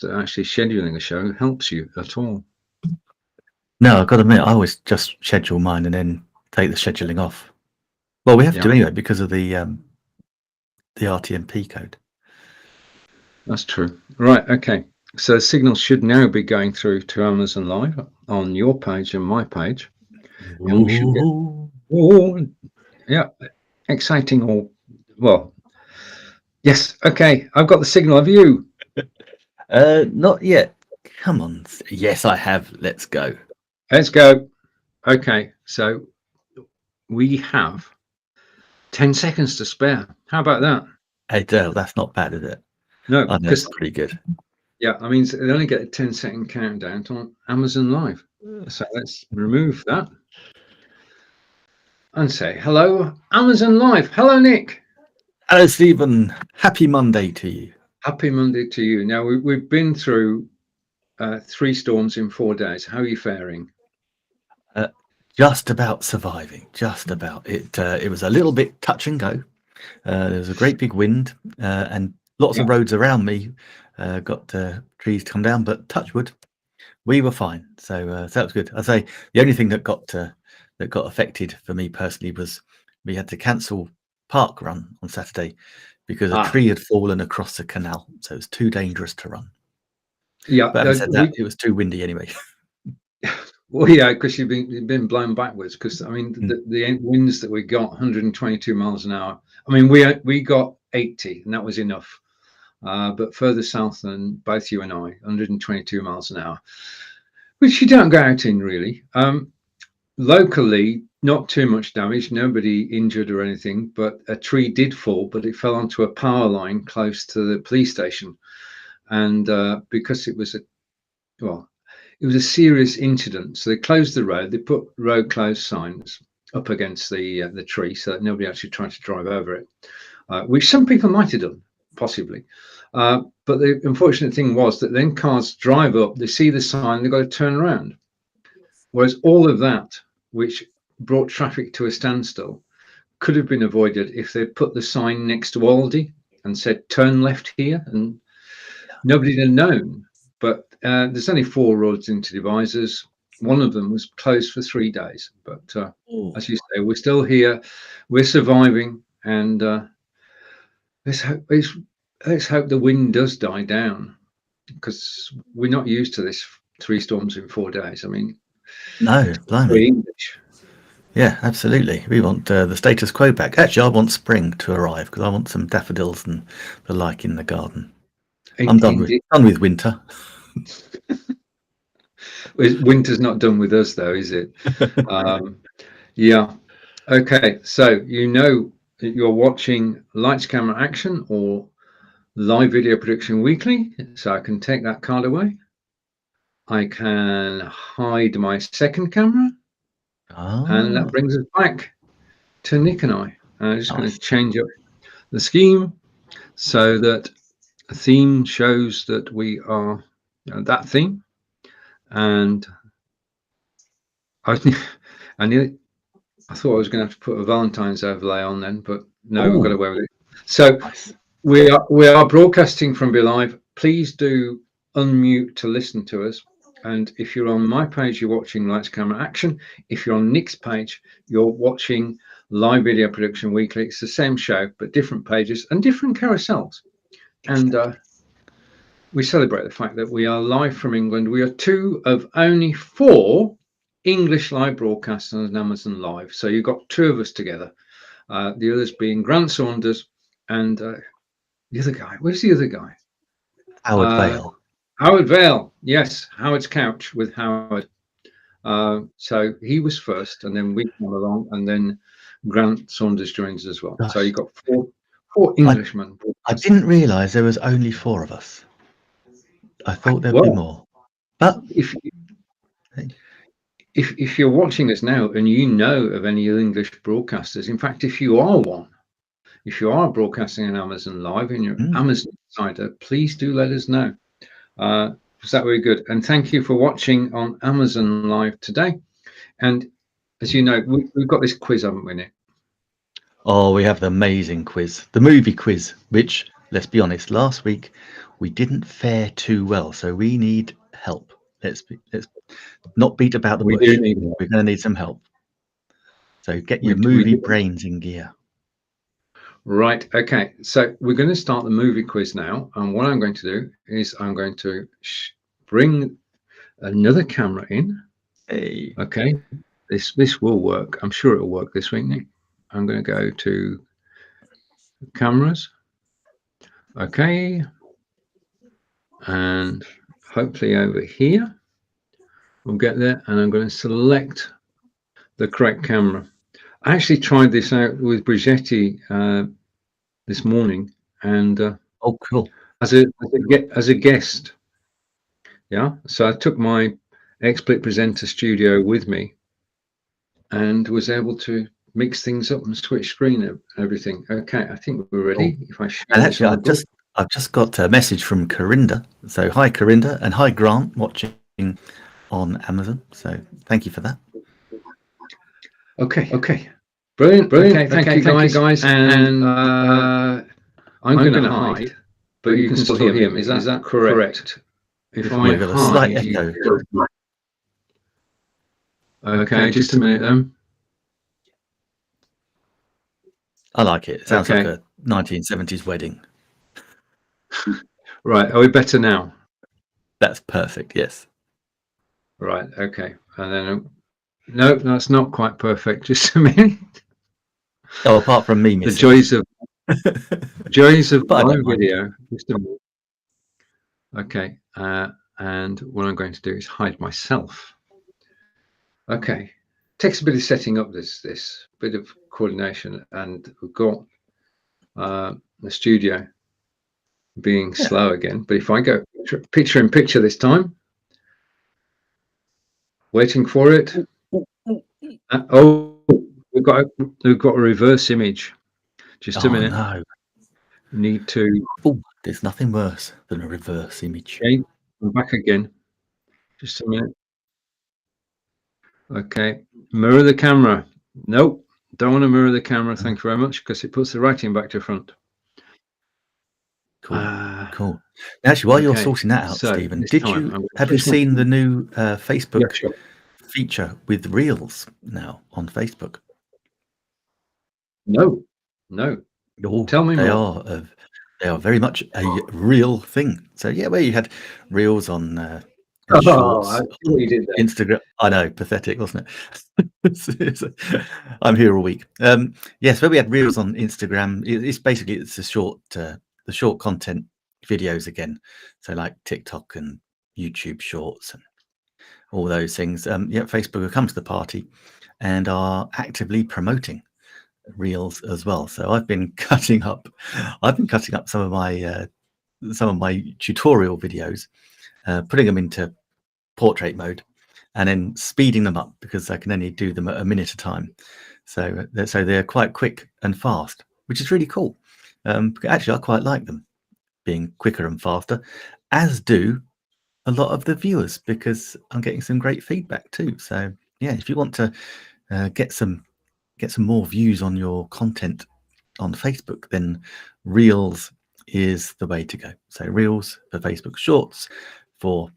that actually scheduling a show helps you at all. No, I've got to admit, I always just schedule mine and then take the scheduling off. Well, we have to anyway because of the RTMP code. That's true. Right. Okay. So the signal should now be going through to Amazon Live on your page and my page. And we should get, exciting or, well, yes. Okay. I've got the signal. Have you? Not yet. Come on. Yes, I have. Let's go. Let's go. Okay. So we have 10 seconds to spare. How about that? Hey, Dale, that's not bad, is it? No, that's pretty good. Yeah, I mean, they only get a 10-second countdown on Amazon Live. So let's remove that and say hello, Amazon Live. Hello, Nick. Hello, Stephen. Happy Monday to you. Happy Monday to you. Now, we've been through 3 storms in 4 days. How are you faring? Just about surviving. Just about. It was a little bit touch and go. There was a great big wind and lots of roads around me got trees to come down, but touch wood, we were fine. So that was good. I say the only thing that got affected for me personally was we had to cancel park run on Saturday because a tree had fallen across the canal, so it was too dangerous to run. Yeah, but having said that, it was too windy anyway. Well, yeah, because you've been blown backwards. Because I mean, the winds that we got, 122 miles an hour. I mean, we got 80, and that was enough. But further south than both you and I, 122 miles an hour, which you don't go out in really. Locally, not too much damage, nobody injured or anything, but a tree did fall, but it fell onto a power line close to the police station. And because it was a serious incident, so they closed the road. They put road closed signs up against the tree so that nobody actually tried to drive over it, which some people might have done, possibly. But the unfortunate thing was that then cars drive up, they see the sign, they've got to turn around. Whereas all of that, which brought traffic to a standstill, could have been avoided if they put the sign next to Aldi and said, turn left here, and nobody would have known. But there's only 4 roads into Devizes. One of them was closed for 3 days. But as you say, we're still here. We're surviving. And let's hope the wind does die down, because we're not used to this 3 storms in 4 days. I mean, no, blimey. Yeah, absolutely. We want the status quo back. Actually, I want spring to arrive because I want some daffodils and the like in the garden. I'm done with winter. Winter's not done with us, though, is it? Yeah. Okay. So that you're watching Lights, Camera, Action or Live Video Production Weekly. So I can take that card away. I can hide my second camera. And that brings us back to Nick and I. I'm just going to change up the scheme so that a theme shows that we are that theme. And I thought I was going to have to put a Valentine's overlay on then, but no, we've got away with it. So we are broadcasting from Be Live. Please do unmute to listen to us. And if you're on my page, you're watching Lights, Camera, Action. If you're on Nick's page, you're watching Live Video Production Weekly. It's the same show, but different pages and different carousels. And we celebrate the fact that we are live from England. We are 2 of only 4 English live broadcasts on Amazon Live. So you've got 2 of us together. The others being Grant Saunders and the other guy. Where's the other guy? Howard Vale. Howard Vale. Yes, Howard's Couch with Howard. So he was first, and then we came along, and then Grant Saunders joins as well. Gosh. So you got 4 Englishmen. I didn't realise there was only 4 of us. I thought there'd be more. But if you're watching this now and you know of any English broadcasters, in fact, if you are one, if you are broadcasting on Amazon Live and you're Amazon insider, please do let us know. Was that very good? And thank you for watching on Amazon Live today. And as you know, we've got this quiz, haven't we, Nick? Oh, we have the amazing quiz, the movie quiz, which, let's be honest, last week we didn't fare too well, so we need help. Let's not beat about the We bush. do need help. We're going to need some help. So get your We movie do. brains in gear. Right. Okay. So we're going to start the movie quiz now. And what I'm going to do is I'm going to bring another camera in. Hey. Okay. This will work. I'm sure it will work this week, Nick. I'm going to go to cameras. Okay. And hopefully over here, we'll get there. And I'm going to select the correct camera. I actually tried this out with Brigetti this morning, and Oh, cool. as a guest, yeah. So I took my XSplit Presenter Studio with me, and was able to mix things up and switch screen and everything. Okay, I think we're ready. Cool. If I share And this actually, on the book. I've just got a message from Corinda. So hi, Corinda, and hi, Grant, watching on Amazon. So thank you for that. Okay. Brilliant. Okay, thank you guys. And I'm going to hide, but you can still hear me. Is that correct? If I We've got a slight echo. Okay, just a minute then. I like it. It sounds like Okay. a 1970s wedding. Right, are we better now? That's perfect. Yes. Right. Okay. And then no, that's not quite perfect. Just a minute. Oh, apart from me The missing. joys of But I live don't mind. video. Just a minute. Okay. And what I'm going to do is hide myself. Okay. Takes a bit of setting up this bit of coordination, and we've got the studio being slow again. But if I go picture in picture this time, waiting for it. Oh, we've got a reverse image. Just a minute. No. Need to. Oh, there's nothing worse than a reverse image. Okay, I'm back again. Just a minute. Okay, mirror the camera. Nope, don't want to mirror the camera. Thank you very much, because it puts the writing back to front. Cool. Cool. Actually, while you're Okay, sorting that out, so Stephen, this time, have you seen the new Facebook Yeah, sure. feature with Reels now on Facebook? No. Oh, Tell me more. They are very much a real thing. So yeah, where you had Reels on Oh, Shorts, I see what you did there. Instagram. I know, pathetic, wasn't it? I'm here all week. Yes, where we had Reels on Instagram, it's basically the short content videos again. So like TikTok and YouTube Shorts and all those things. Yeah, Facebook have come to the party and are actively promoting Reels as well. So I've been cutting up some of my tutorial videos, putting them into portrait mode, and then speeding them up because I can only do them at a minute at a time. So they're quite quick and fast, which is really cool. Actually, I quite like them being quicker and faster, as do a lot of the viewers, because I'm getting some great feedback too. So yeah, if you want to get some more views on your content on Facebook, then Reels is the way to go. So Reels for Facebook, Shorts for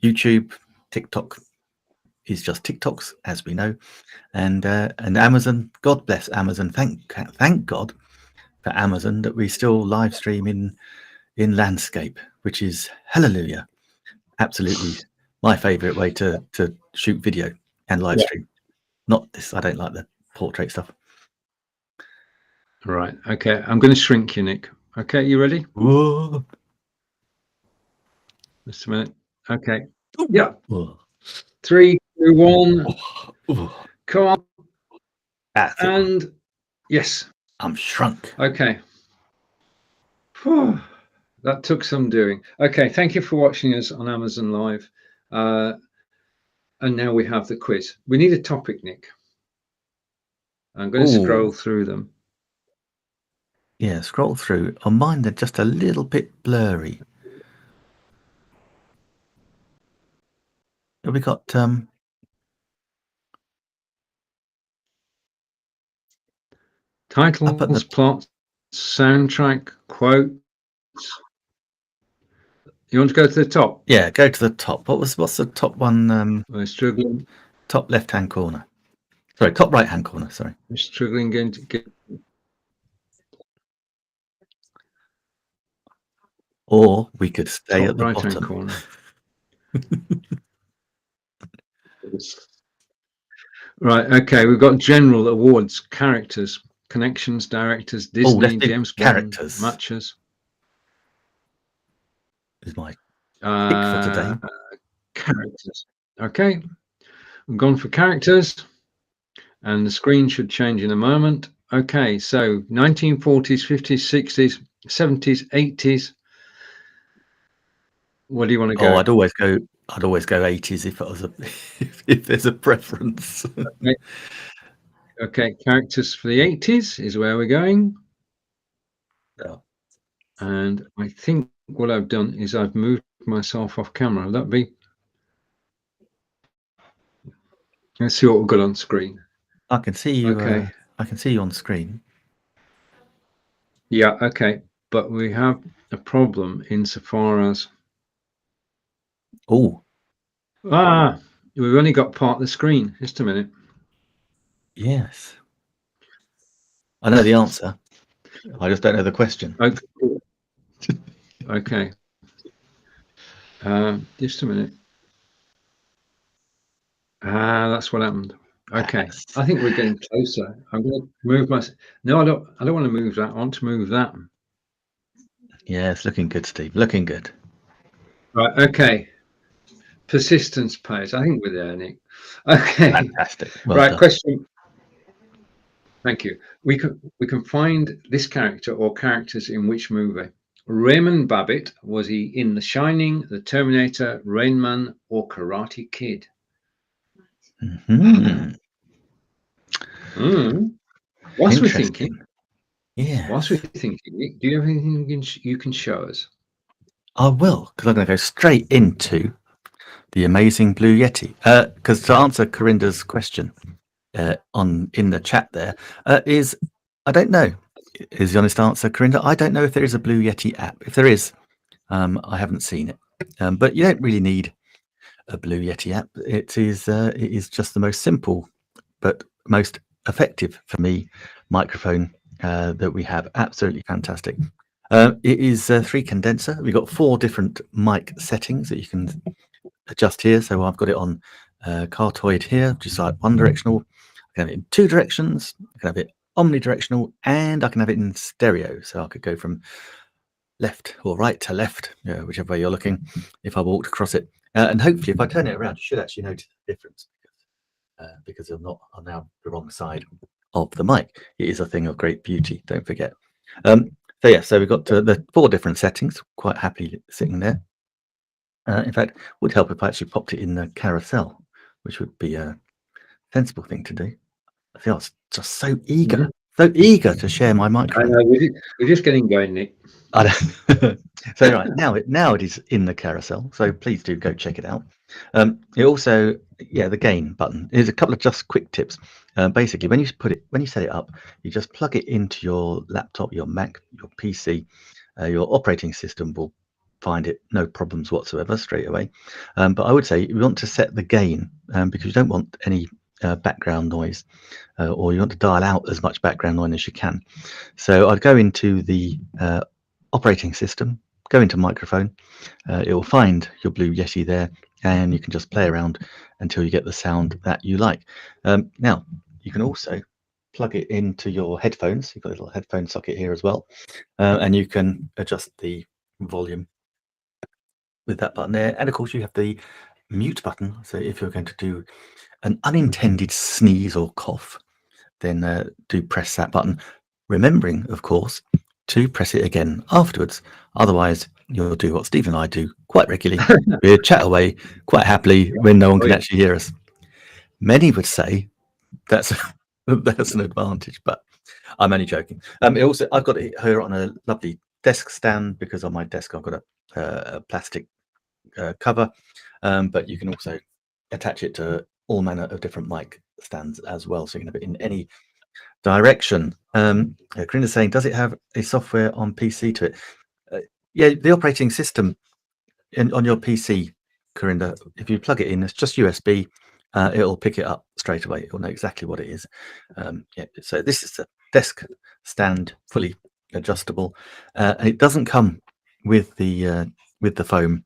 YouTube, TikTok is just TikToks, as we know, and Amazon. God bless Amazon. Thank God for Amazon that we still live stream in landscape, which is hallelujah. Absolutely my favorite way to shoot video and live stream. Not this. I don't like the portrait stuff. Right. Okay. I'm going to shrink you, Nick. Okay. You ready? Whoa. Just a minute. Okay. Ooh. Yeah. Whoa. 3, 2, 1. Ooh. Come on. That's it. And yes. I'm shrunk. Okay. Whew. That took some doing. Okay. Thank you for watching us on Amazon Live. And now we have the quiz. We need a topic, Nick. I'm going to scroll through them. Yeah, scroll through. On mine, they're just a little bit blurry. Have we got Titles, plots, soundtrack, quotes, You want to go to the top? Yeah, go to the top. What's the top one? We're struggling. Top left-hand corner. Sorry, top right-hand corner. Sorry. We're struggling again to get. Or we could stay Top at the right-hand bottom. corner. Right. Okay. We've got general awards, characters, connections, directors, Disney, let's do James characters. Bond, matches. Is my pick for today. Characters. Okay. We've gone for characters, and the screen should change in a moment. Okay. So 1940s, 50s, 60s, 70s, 80s. What do you want to go? Oh, I'd always go 80s if it was if there's a preference. Okay, characters for the 80s is where we're going. Yeah. And I think what I've done is I've moved myself off camera. That'd be. Let's see what we've got on screen. I can see you. Okay. I can see you on screen. Yeah. Okay. But we have a problem insofar as. Oh. We've only got part of the screen. Just a minute. Yes. I know the answer. I just don't know the question. Okay. Just a minute. That's what happened. Okay. Yes. I think we're getting closer. I'm going to move my. No, I don't want to move that. I want to move that. Yeah, it's looking good, Steve. Looking good. Right. Okay. Persistence pays. I think we're there, Nick. Okay. Fantastic. Well right. done. Question. Thank you. We can find this character or characters in which movie? Raymond Babbitt, was he in The Shining, The Terminator, Rain Man, or Karate Kid? Whilst we're thinking, yeah. Whilst we're thinking, Nick, do you have anything you can show us? I will, because I'm going to go straight into the amazing Blue Yeti. Because to answer Corinda's question in the chat there is, I don't know, is the honest answer, Corinda. I don't know if there is a Blue Yeti app. If there is, I haven't seen it. But you don't really need a Blue Yeti app. It is just the most simple but most effective for me microphone that we have. Absolutely fantastic. It is 3 condenser. We've got 4 different mic settings that you can adjust here. So I've got it on Cartoid here, which is like one directional. I can have it in 2 directions. I can have it omnidirectional, and I can have it in stereo. So I could go from left or right to left, whichever way you're looking, if I walked across it. And hopefully, if I turn it around, you should actually notice the difference because I'm now the wrong side of the mic. It is a thing of great beauty, don't forget. So we've got the 4 different settings, quite happily sitting there. In fact, would help if I actually popped it in the carousel, which would be a sensible thing to do. I feel just so eager to share my microphone. I know, we're just getting going, Nick. So right now it is in the carousel, so please do go check it out. It also, the gain button. There's a couple of just quick tips. Basically, when you set it up, you just plug it into your laptop, your Mac, your PC. Your operating system will find it no problems whatsoever straight away. But I would say you want to set the gain because you don't want any background noise, or you want to dial out as much background noise as you can. So I'd go into the operating system, go into microphone. It will find your Blue Yeti there, and you can just play around until you get the sound that you like. Now you can also plug it into your headphones. You've got a little headphone socket here as well, and you can adjust the volume with that button there. And of course you have the mute button, so if you're going to do an unintended sneeze or cough, then do press that button, remembering of course to press it again afterwards. Otherwise you'll do what Steve and I do quite regularly. We'll chat away quite happily when no one can actually hear us. Many would say that's an advantage, but I'm only joking. I've got it here on a lovely desk stand, because on my desk I've got a plastic cover, but you can also attach it to all manner of different mic stands as well, so you can have it in any direction. Corinda's saying, does it have a software on PC to it? Yeah, the operating system on your PC, Corinda, if you plug it in, it's just USB. It'll pick it up straight away. It'll know exactly what it is. Yeah. So this is the desk stand, fully adjustable, and it doesn't come with the foam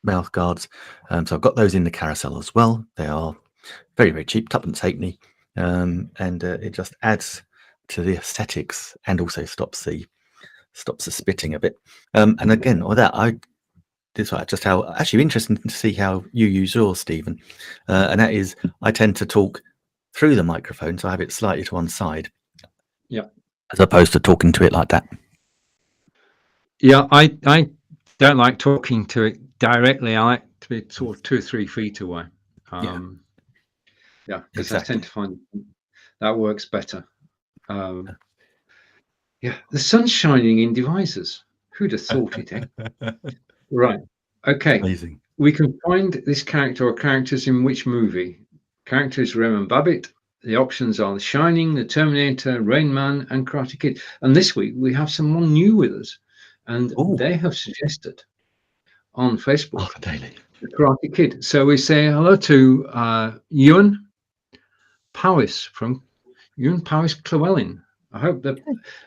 mouth guards. So I've got those in the carousel as well. They are very, very cheap, tuppence halfpenny, and it just adds to the aesthetics and also stops the spitting a bit. And again, with that, this is just how actually interesting to see how you use yours, Stephen. And that is, I tend to talk through the microphone, so I have it slightly to one side. Yeah. As opposed to talking to it like that. Yeah, I don't like talking to it directly. I like to be sort of 2 or 3 feet away. Yeah, because exactly. I tend to find that works better. Yeah, the sun's shining in devices. Who'd have thought it? Eh? Right. Okay. Amazing. We can find this character or characters in which movie? Character is Raymond Babbitt. The options are The Shining, The Terminator, Rain Man, and Karate Kid. And this week we have someone new with us, and they have suggested on Facebook The Karate Kid. So we say hello to Ewan Powys from Ewan Powys Llewellyn. I hope that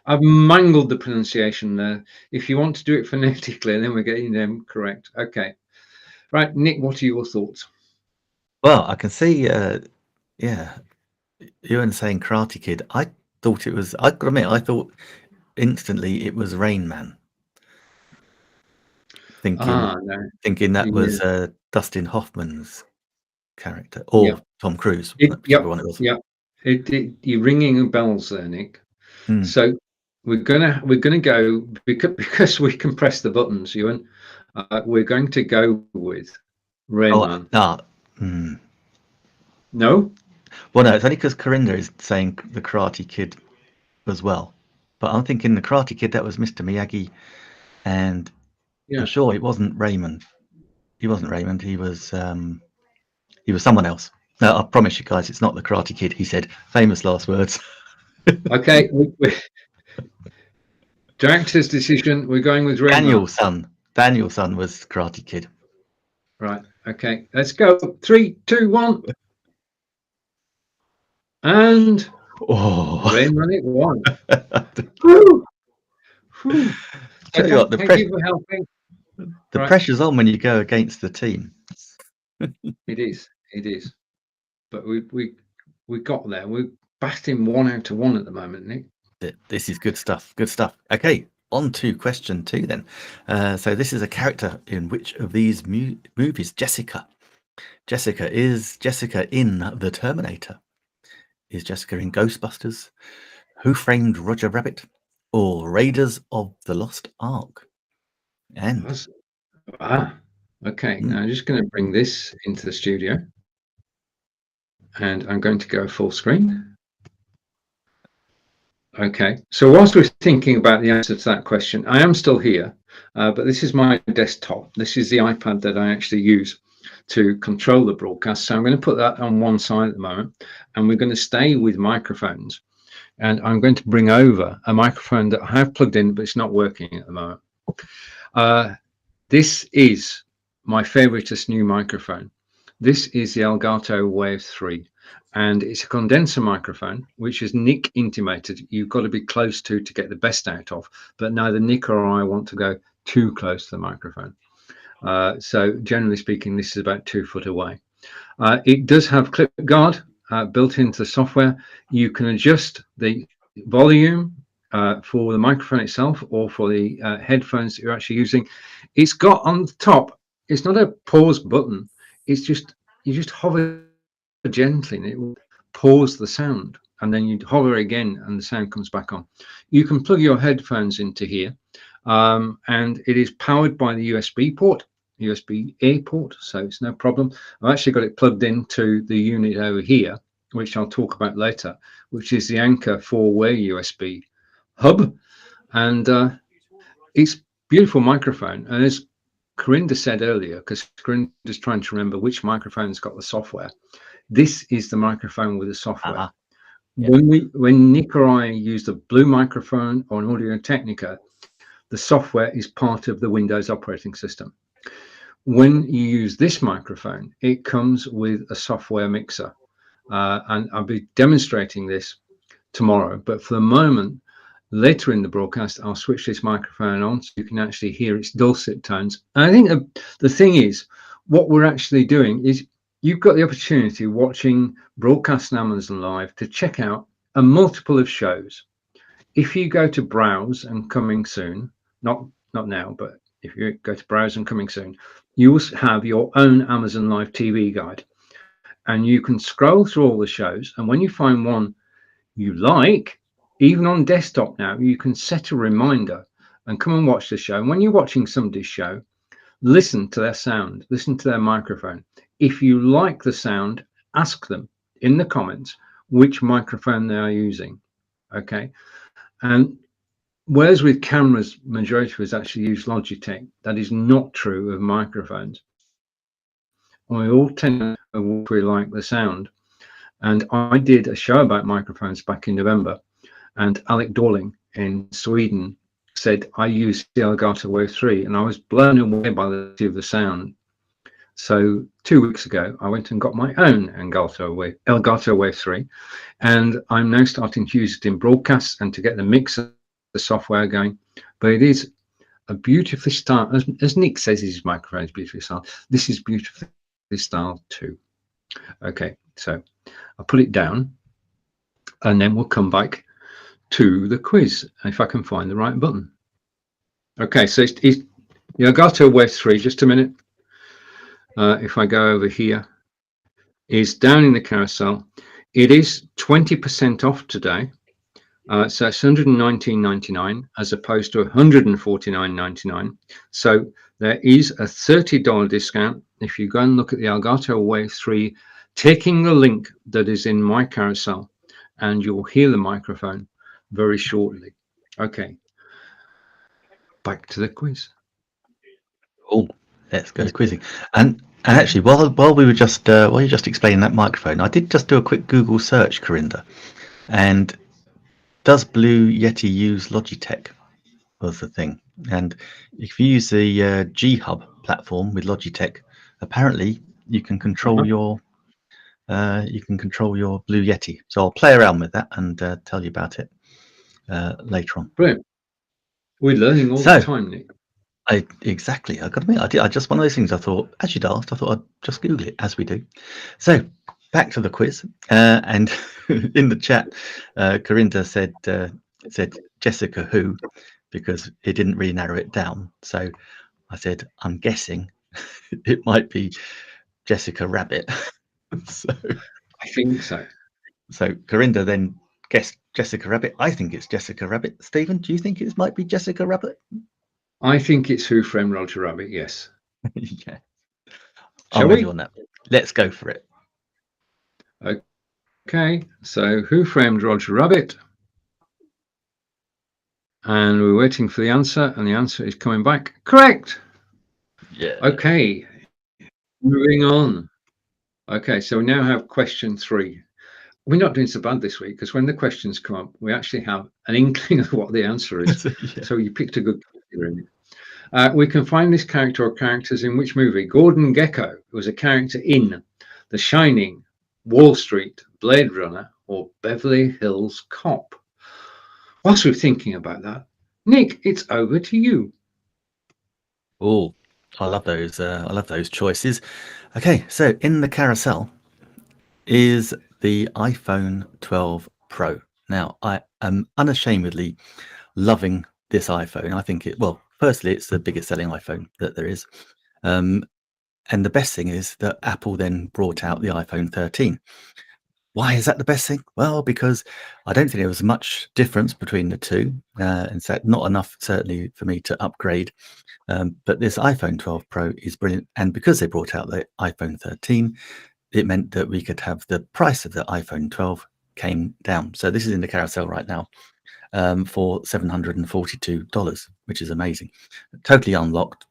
I've mangled the pronunciation there. If you want to do it phonetically, then we're getting them correct. Okay. Right, Nick, what are your thoughts? Well, I can see, Ewan saying Karate Kid. I thought it was, I've got to admit, I thought instantly it was Rain Man. Thinking that was Dustin Hoffman's character, or Tom Cruise. Yeah, you're ringing bells there, Nick. So we're gonna go because we can press the buttons, Ewan. We're going to go with Rain Man. No. Well, no, it's only because Corinda is saying the Karate Kid as well. But I'm thinking the Karate Kid, that was Mr. Miyagi, and I'm sure it wasn't Raymond. He wasn't Raymond. He was someone else. No, I promise you guys, it's not the Karate Kid. He said famous last words. Okay. Director's decision. We're going with Rain Man. Daniel's son was Karate Kid. Right. Okay. Let's go. 3, 2, 1. And Rain Man it was. Tell you what, thank you for helping. The pressure's on when you go against the team. It is. But we got there. We're batting 1 out of 1 at the moment, Nick. This is good stuff. Good stuff. Okay, on to question 2 then. So this is a character in which of these movies? Jessica. Is Jessica in The Terminator? Is Jessica in Ghostbusters? Who Framed Roger Rabbit? Or Raiders of the Lost Ark? And okay. Now I'm just going to bring this into the studio, and I'm going to go full screen. Okay. So whilst we're thinking about the answer to that question, I am still here, but this is my desktop. This is the iPad that I actually use to control the broadcast. So I'm going to put that on one side at the moment, and we're going to stay with microphones. And I'm going to bring over a microphone that I have plugged in, but it's not working at the moment. This is my favoritist new microphone. This is the Elgato Wave 3, and it's a condenser microphone, which, as Nick intimated, you've got to be close to get the best out of, but neither Nick or I want to go too close to the microphone. So generally speaking, this is about 2 foot away. It does have clip guard built into the software. You can adjust the volume for the microphone itself or for the headphones that you're actually using. It's got on the top, it's not a pause button. It's just, you just hover gently and it will pause the sound, and then you hover again and the sound comes back on. You can plug your headphones into here, and it is powered by the USB port, USB-A port, so it's no problem. I've actually got it plugged into the unit over here, which I'll talk about later, which is the Anchor 4-way USB hub, and it's beautiful microphone. And as Corinda said earlier, because Corinda's trying to remember which microphone's got the software, this is the microphone with the software. When Nick or I use the Blue microphone or an Audio Technica, the software is part of the Windows operating system. When you use this microphone, it comes with a software mixer, and I'll be demonstrating this tomorrow. But for the moment, later in the broadcast, I'll switch this microphone on so you can actually hear its dulcet tones. And I think the thing is, what we're actually doing is you've got the opportunity watching Broadcast on Amazon Live to check out a multiple of shows. If you go to Browse and Coming Soon, not now, but if you go to Browse and Coming Soon, you will have your own Amazon Live TV guide. And you can scroll through all the shows. And when you find one you like, even on desktop now, you can set a reminder and come and watch the show. And when you're watching somebody's show, listen to their sound, listen to their microphone. If you like the sound, ask them in the comments which microphone they are using. Okay. And whereas with cameras, majority of us actually use Logitech, that is not true of microphones. We all tend to know what we like the sound. And I did a show about microphones back in November, and Alec Dorling in Sweden said, I use the Elgato Wave 3, and I was blown away by the sound. So 2 weeks ago, I went and got my own Elgato Wave 3, and I'm now starting to use it in broadcasts and to get the mix of the software going. But it is a beautifully styled, as Nick says, his microphone is beautifully styled. This is beautifully styled too. Okay, so I'll put it down, and then we'll come back to the quiz if I can find the right button. Okay, so it's the Elgato Wave 3. Just a minute. If I go over here, is down in the carousel. It is 20% off today. So it's $119.99 as opposed to $149.99. So there is a $30 discount if you go and look at the Elgato Wave 3, taking the link that is in my carousel, and you'll hear the microphone very shortly. Okay, back to the quiz. Oh, let's go quizzing. And actually, while we were just while you just explaining that microphone, I did just do a quick Google search, Corinda, and does Blue Yeti use Logitech? Was the thing. And if you use the G Hub platform with Logitech, apparently you can control your Blue Yeti. So I'll play around with that and tell you about it later on. Brilliant. We're learning all the time, Nick. Exactly. I got to admit, I just one of those things. I thought, as you'd asked, I thought I'd just Google it, as we do. So back to the quiz, and in the chat, Corinda said Jessica who, because it didn't really narrow it down. So I said, I'm guessing it might be Jessica Rabbit. So I think so. So Corinda then guessed Jessica Rabbit. I think it's Jessica Rabbit. Stephen, do you think it might be Jessica Rabbit? I think it's Who Framed Roger Rabbit, yes. Yeah. Shall we? On that. Let's go for it. Okay, so Who Framed Roger Rabbit? And we're waiting for the answer, and the answer is coming back correct. Yeah. Okay, moving on. Okay, so we now have question 3. We're not doing so bad this week because when the questions come up, we actually have an inkling of what the answer is. Yeah. So you picked a good character. We can find this character or characters in which movie? Gordon Gekko was a character in The Shining, Wall Street, Blade Runner, or Beverly Hills Cop. Whilst we're thinking about that, Nick, it's over to you. Oh, I love those. I love those choices. Okay, so in the carousel is the iPhone 12 Pro. Now, I am unashamedly loving this iPhone. I think firstly, it's the biggest selling iPhone that there is. And the best thing is that Apple then brought out the iPhone 13. Why is that the best thing? Well, because I don't think there was much difference between the two. In fact, not enough, certainly, for me to upgrade. But this iPhone 12 Pro is brilliant. And because they brought out the iPhone 13, it meant that we could have the price of the iPhone 12 came down. So this is in the carousel right now for $742, which is amazing. Totally unlocked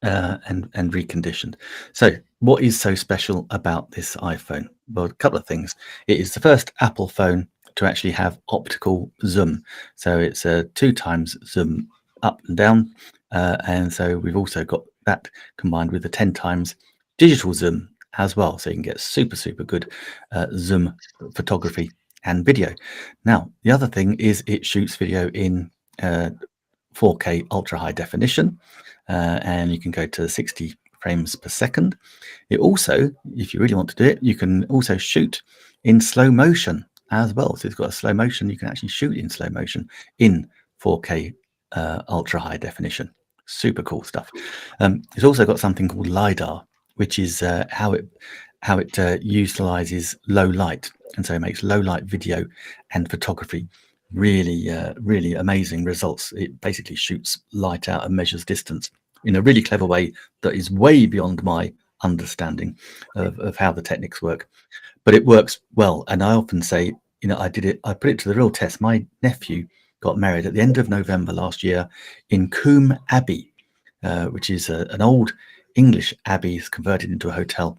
and reconditioned. So what is so special about this iPhone? Well, a couple of things. It is the first Apple phone to actually have optical zoom. So it's a 2 times zoom up and down. And so we've also got that combined with the 10 times digital zoom as well, so you can get super good zoom photography and video. Now, the other thing is it shoots video in 4K ultra high definition, and you can go to 60 frames per second. It also, if you really want to do it, you can also shoot in slow motion as well. So it's got a slow motion. You can actually shoot in slow motion in 4K ultra high definition. Super cool stuff. It's also got something called LiDAR, which is how it utilizes low light, and so it makes low light video and photography really amazing results. It basically shoots light out and measures distance in a really clever way that is way beyond my understanding of how the techniques work, but it works well. And I often say, you know, I put it to the real test. My nephew got married at the end of November last year in Coombe Abbey, which is an old English abbey converted into a hotel,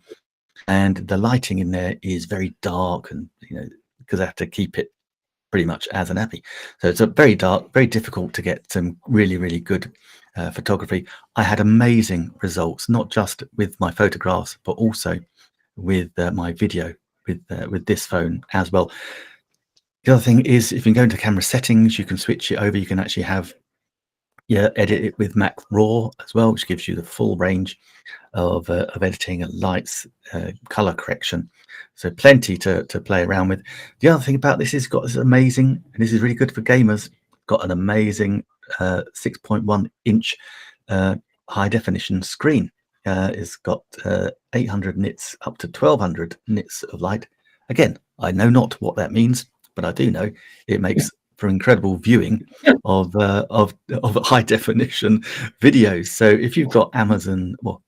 and the lighting in there is very dark, and you know, because I have to keep it pretty much as an abbey, so it's a very dark, very difficult to get some really good photography. I had amazing results, not just with my photographs, but also with my video with this phone as well. The other thing is, if you go into camera settings, you can switch it over. You can actually have edit it with Mac Raw as well, which gives you the full range of editing and lights, color correction. So plenty to play around with. The other thing about this is got this amazing, and this is really good for gamers, got an amazing 6.1 inch high definition screen. It's got 800 nits up to 1200 nits of light. Again, I know not what that means, but I do know it makes for incredible viewing of high definition videos. So if you've got Amazon, well,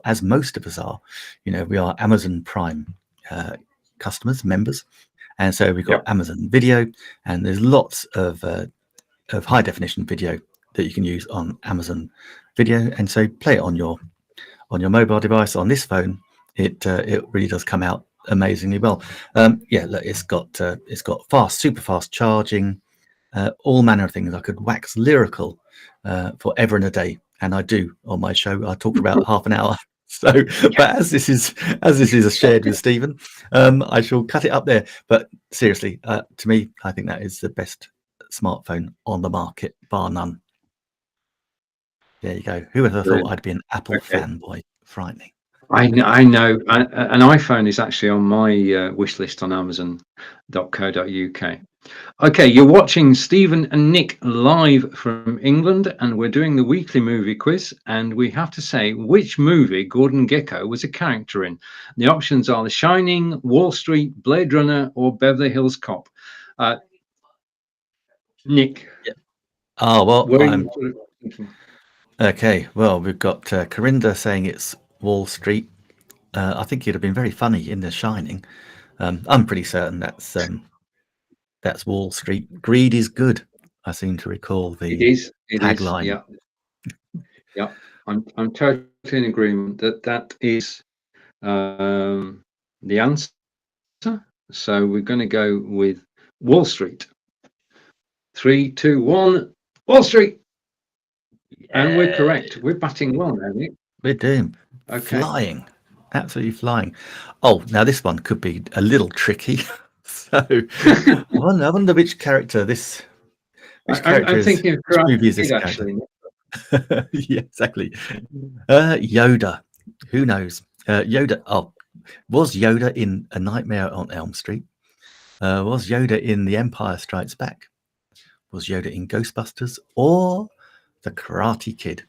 as most of us are, you know, we are Amazon Prime customers, members, and so we've got Amazon Video, and there's lots of high definition video that you can use on Amazon Video, and so play it on your mobile device. On this phone, it really does come out amazingly well. Look, it's got super fast charging, all manner of things. I could wax lyrical forever and a day, and I do on my show. I talk for about half an hour. So, but as this is shared with Stephen, I shall cut it up there. But seriously, to me, I think that is the best smartphone on the market, bar none. There you go. Who would have thought I'd be an Apple fanboy? Frightening. I know. An iPhone is actually on my wish list on Amazon.co.uk. Okay, you're watching Stephen and Nick live from England, and we're doing the weekly movie quiz, and we have to say which movie Gordon Gekko was a character in. The options are The Shining, Wall Street, Blade Runner, or Beverly Hills Cop. Nick. Yeah. Oh, well, okay, well, we've got Corinda saying it's Wall Street. I think it'd have been very funny in The Shining. I'm pretty certain that's Wall Street. Greed is good. I seem to recall the tagline. Yeah. I'm totally in agreement that is the answer. So we're going to go with Wall Street. 3, 2, 1, Wall Street. And we're correct. We're batting well now, Nick. We're doing flying, absolutely flying. Oh, now this one could be a little tricky. So I wonder which character this. I'm thinking of Karate, actually. Yeah, exactly. Yoda. Who knows? Yoda. Oh, was Yoda in A Nightmare on Elm Street? Was Yoda in The Empire Strikes Back? Was Yoda in Ghostbusters or The Karate Kid?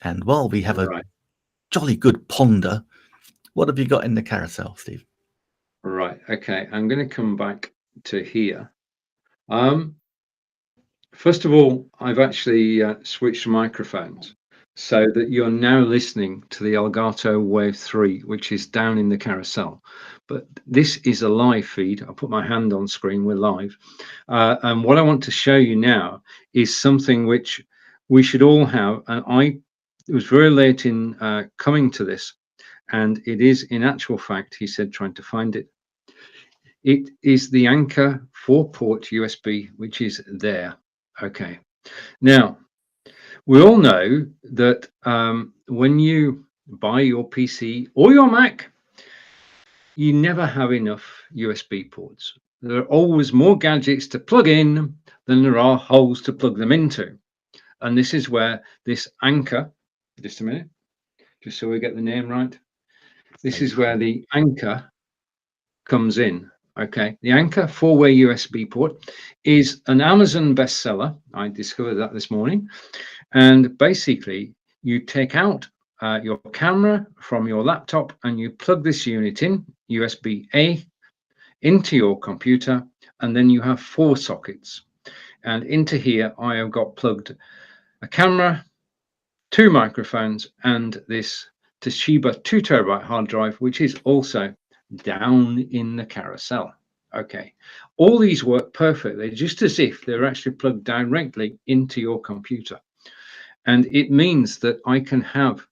And while we have a jolly good ponder, what have you got in the carousel, Steve? Right. Okay. I'm going to come back to here. First of all, I've actually switched microphones so that you're now listening to the Elgato Wave 3, which is down in the carousel. But this is a live feed. I'll put my hand on screen. We're live. And what I want to show you now is something which we should all have. And it was very late in coming to this. And it is, in actual fact, he said, trying to find it. It is the Anker 4-port USB, which is there. Okay. Now, We all know that when you buy your PC or your Mac, you never have enough USB ports. There are always more gadgets to plug in than there are holes to plug them into. And this is where this Anker, just a minute, just so we get the name right. This is where the Anker comes in. Okay, the Anker 4-way USB port is an Amazon bestseller. I discovered that this morning. And basically, you take out your camera from your laptop and you plug this unit in, USB-A, into your computer, and then you have 4 sockets. And into here, I have got plugged a camera, 2 microphones, and this Toshiba 2 terabyte hard drive, which is also down in the carousel. Okay, all these work perfectly, just as if they're actually plugged directly into your computer. And it means that I can have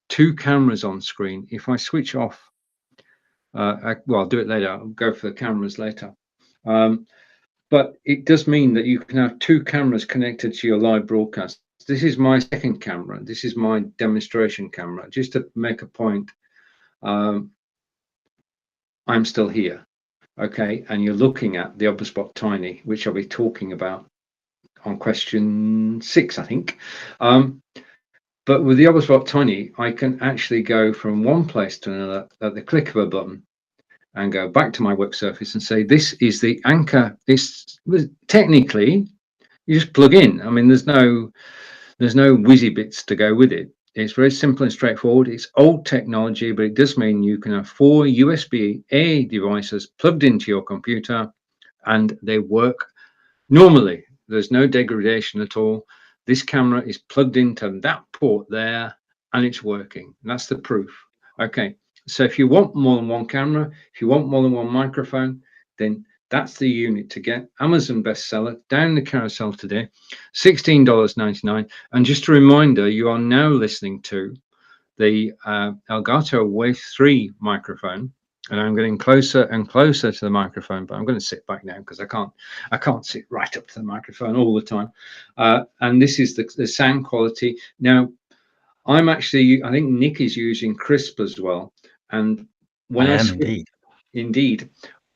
2 cameras on screen. If I switch off, well, I'll do it later. I'll go for the cameras later. But it does mean that you can have 2 cameras connected to your live broadcast. This is my second camera. This is my demonstration camera. Just to make a point, I'm still here. Okay, and you're looking at the Obspot Tiny, which I'll be talking about on question 6, I think. But with the Obspot Tiny, I can actually go from one place to another at the click of a button and go back to my work surface and say, this is the Anker. This technically, you just plug in. I mean, there's no whizzy bits to go with it. It's very simple and straightforward. It's old technology, but it does mean you can have 4 USB-A devices plugged into your computer and they work normally. There's no degradation at all. This camera is plugged into that port there and it's working. That's the proof. Okay, so if you want more than one camera, if you want more than one microphone, then that's the unit to get. Amazon bestseller, down the carousel today, $16.99. And just a reminder, you are now listening to the Elgato Wave 3 microphone. And I'm getting closer and closer to the microphone, but I'm going to sit back now because I can't sit right up to the microphone all the time. And this is the sound quality. Now, I think Nick is using Crisp as well. And when I am indeed.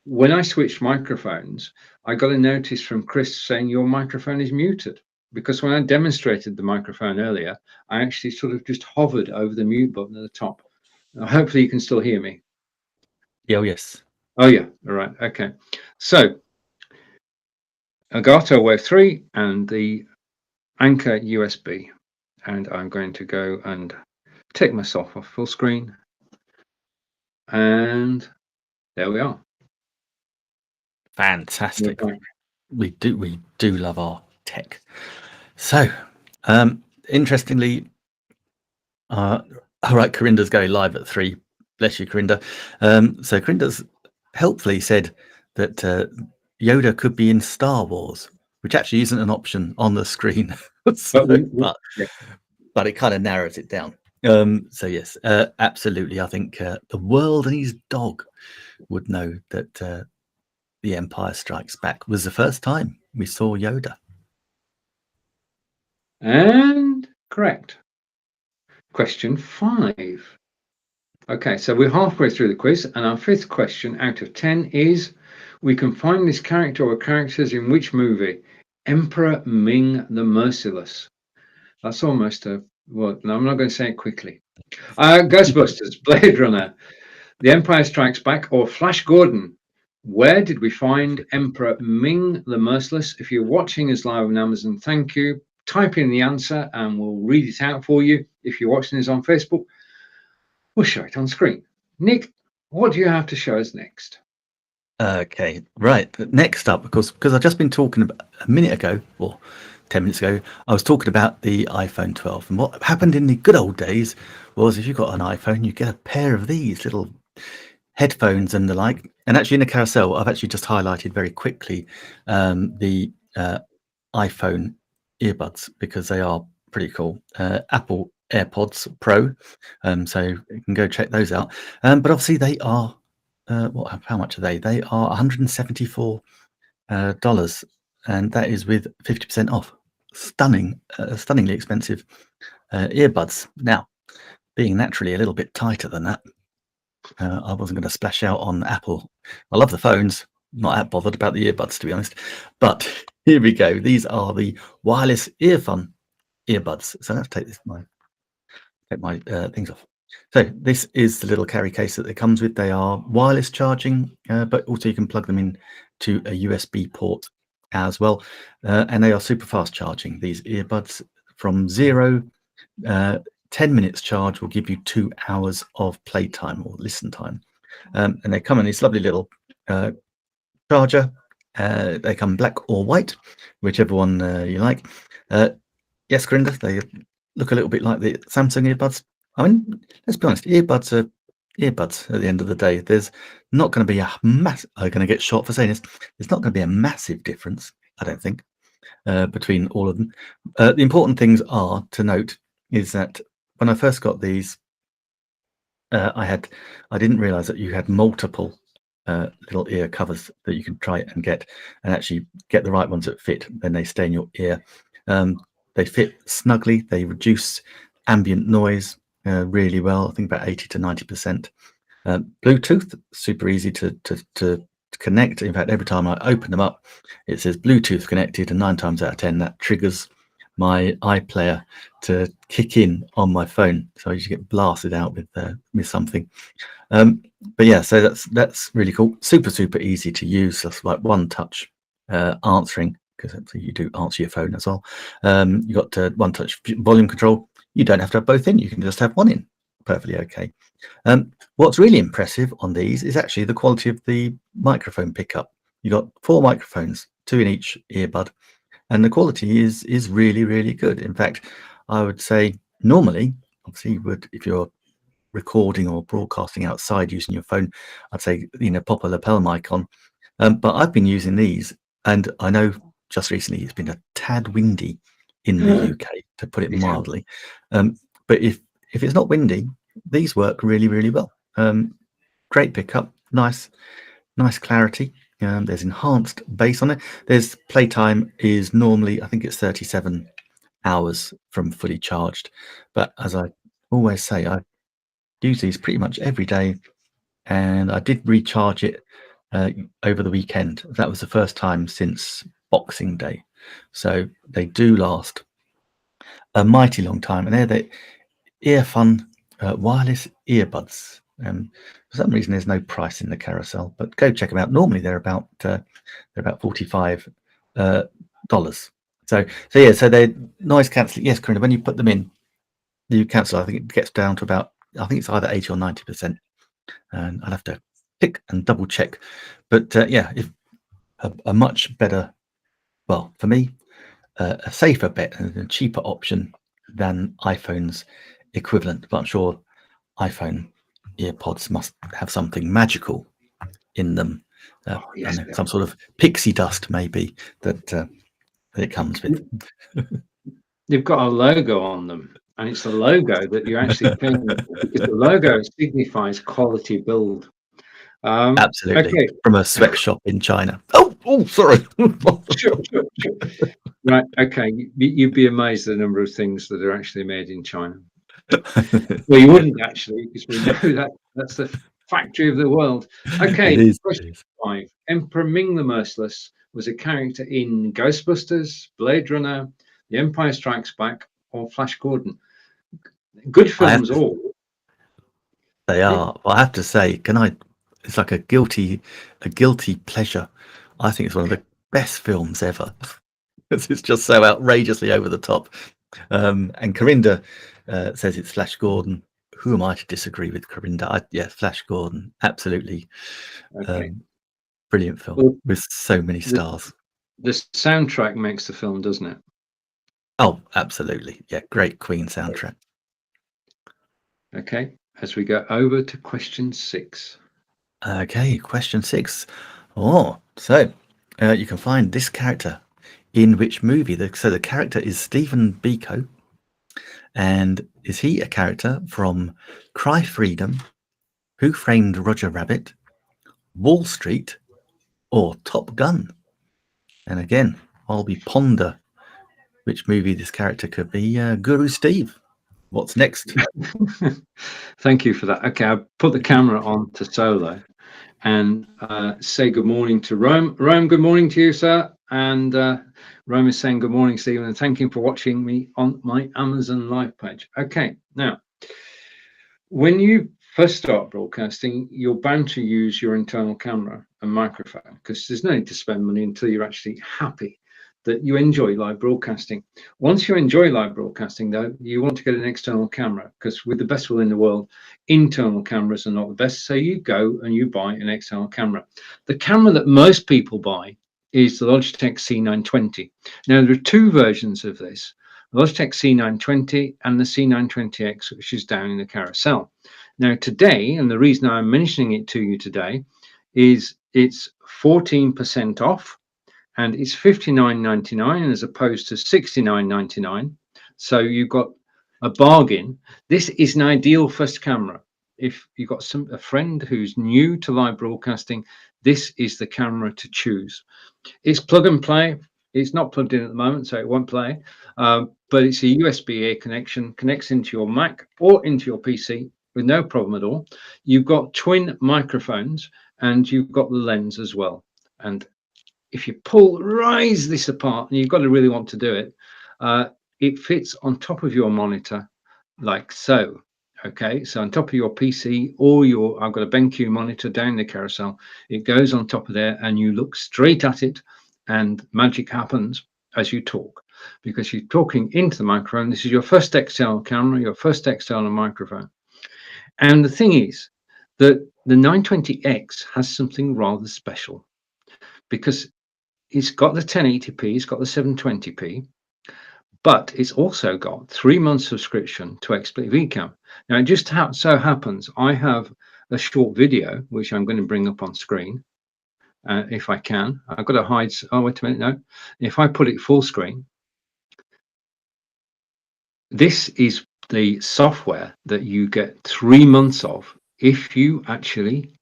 When I switched microphones, I got a notice from Chris saying your microphone is muted. Because when I demonstrated the microphone earlier, I actually sort of just hovered over the mute button at the top. Now, hopefully you can still hear me. Yeah, yes. Oh, yeah. All right. Okay. So Elgato Wave 3 and the Anker USB. And I'm going to go and take myself off full screen. And there we are. Fantastic. We do love our tech. So, interestingly, all right, Corinda's going live at 3. Bless you, Corinda. So Corinda's helpfully said that Yoda could be in Star Wars, which actually isn't an option on the screen. So, but it kind of narrows it down. So yes, absolutely. I think the world and his dog would know that The Empire Strikes Back was the first time we saw Yoda. And correct. Question 5. Okay, so we're halfway through the quiz, and our 5th question out of 10 is, we can find this character or characters in which movie? Emperor Ming the Merciless. That's almost a, well, no, I'm not going to say it quickly. Ghostbusters, Blade Runner, The Empire Strikes Back, or Flash Gordon. Where did we find Emperor Ming the Merciless? If you're watching us live on Amazon, thank you. Type in the answer and we'll read it out for you. If you're watching us on Facebook, we'll show it on screen. Nick, what do you have to show us next? Okay, right. Next up, because I've just been talking about a minute ago, or 10 minutes ago, I was talking about the iPhone 12. And what happened in the good old days was if you got an iPhone, you get a pair of these little headphones and the like. And actually in the carousel, I've actually just highlighted very quickly the iPhone earbuds, because they are pretty cool. Apple AirPods Pro, so you can go check those out. But obviously they are how much are they? They are $174, and that is with 50% off. stunningly expensive earbuds. Now, being naturally a little bit tighter than that, I wasn't going to splash out on Apple. I love the phones, not that bothered about the earbuds, to be honest. But here we go. These are the wireless earphone earbuds. So let's take my things off. So this is the little carry case that it comes with. They are wireless charging, but also you can plug them in to a USB port as well. And they are super fast charging. These earbuds from 0, 10 minutes charge will give you 2 hours of playtime or listen time. And they come in this lovely little charger. They come black or white, whichever one you like. Yes, Corinda, they look a little bit like the Samsung earbuds. I mean, let's be honest, earbuds are earbuds at the end of the day. There's not going to be a massive, I'm going to get shot for saying this, there's not going to be a massive difference, I don't think, between all of them. The important things are to note is that when I first got these, I didn't realize that you had multiple little ear covers that you can try and get actually get the right ones that fit. Then they stay in your ear. They fit snugly. They reduce ambient noise really well. I think about 80 to 90%. Bluetooth, super easy to connect. In fact, every time I open them up, it says Bluetooth connected, and 9 times out of 10 that triggers my iPlayer to kick in on my phone, so I usually get blasted out with something. But yeah, so that's really cool. Super easy to use. That's like one touch answering, because you do answer your phone as well. You got one touch volume control. You don't have to have both in. You can just have one in. Perfectly okay. What's really impressive on these is actually the quality of the microphone pickup. You got 4 microphones, 2 in each earbud, and the quality is really good. In fact, I would say normally, obviously, you would, if you're recording or broadcasting outside using your phone, I'd say pop a lapel mic on. But I've been using these, and I know just recently it's been a tad windy in the UK, to put it mildly. But if it's not windy, these work really well. Great pickup, nice clarity. There's enhanced bass on it. There's playtime is normally, I think it's 37 hours from fully charged. But as I always say, I use these pretty much every day, and I did recharge it over the weekend. That was the first time since Boxing Day. So they do last a mighty long time, and they're the Earphone wireless earbuds. For some reason, there's no price in the carousel, but go check them out. Normally, they're about $45. So yeah, so they're noise cancelling. Yes, Corinna, when you put them in, you cancel. I think it gets down to about, I think it's either 80 or 90%, and I'll have to pick and double check. But yeah, if a much better, well, for me, a safer bet and a cheaper option than iPhone's equivalent. But I'm sure iPhone earpods must have something magical in them. Yes, some sort of pixie dust, maybe, that it comes with. They've got a logo on them, and it's the logo that you're actually paying for, because the logo signifies quality build. Absolutely. Okay. From a sweatshop in China. Oh, sorry. Sure. Right. Okay. You'd be amazed at the number of things that are actually made in China. Well, you wouldn't actually, because we know that's the factory of the world. Okay. Question 5. Emperor Ming the Merciless was a character in Ghostbusters, Blade Runner, The Empire Strikes Back, or Flash Gordon. Good films, all. They are. Well, I have to say, it's like a guilty pleasure. I think it's one of the best films ever. It's just so outrageously over the top. And Corinda says it's Flash Gordon. Who am I to disagree with Corinda? Yes, Flash Gordon, absolutely. Okay. Brilliant film with so many stars. The soundtrack makes the film, doesn't it? Oh, absolutely. Yeah, great Queen soundtrack. Okay, as we go over to question 6. Okay, question 6. Oh, so you can find this character in which movie? So the character is Stephen Biko. And is he a character from Cry Freedom, Who Framed Roger Rabbit, Wall Street, or Top Gun? And again, while we ponder which movie this character could be. Guru Steve, what's next? Thank you for that. Okay, I'll put the camera on to solo and say good morning to Rome. Rome, good morning to you, sir. And Rome is saying good morning, Stephen, and thank you for watching me on my Amazon Live page. Okay, now, when you first start broadcasting, you're bound to use your internal camera and microphone because there's no need to spend money until you're actually happy that you enjoy live broadcasting. Once you enjoy live broadcasting, though, you want to get an external camera because with the best will in the world, internal cameras are not the best. So you go and you buy an external camera. The camera that most people buy is the Logitech C920. Now, there are two versions of this. The Logitech C920 and the C920X, which is down in the carousel. Now, today, and the reason I'm mentioning it to you today, is it's 14% off. And it's $59.99 as opposed to $69.99. So you've got a bargain. This is an ideal first camera. If you've got a friend who's new to live broadcasting, this is the camera to choose. It's plug and play. It's not plugged in at the moment, so it won't play. But it's a USB-A connection, connects into your Mac or into your PC with no problem at all. You've got twin microphones and you've got the lens as well. And if you rise this apart, and you've got to really want to do it, it fits on top of your monitor like so. Okay, so on top of your PC or I've got a BenQ monitor down the carousel, it goes on top of there and you look straight at it and magic happens as you talk because you're talking into the microphone. This is your first external camera, your first external microphone. And the thing is that the 920X has something rather special because it's got the 1080p, it's got the 720p, but it's also got 3 months subscription to XSplit VCam. Now, it just so happens I have a short video, which I'm going to bring up on screen, if I can. I've got to hide. Oh, wait a minute, no. If I put it full screen, this is the software that you get 3 months of if you actually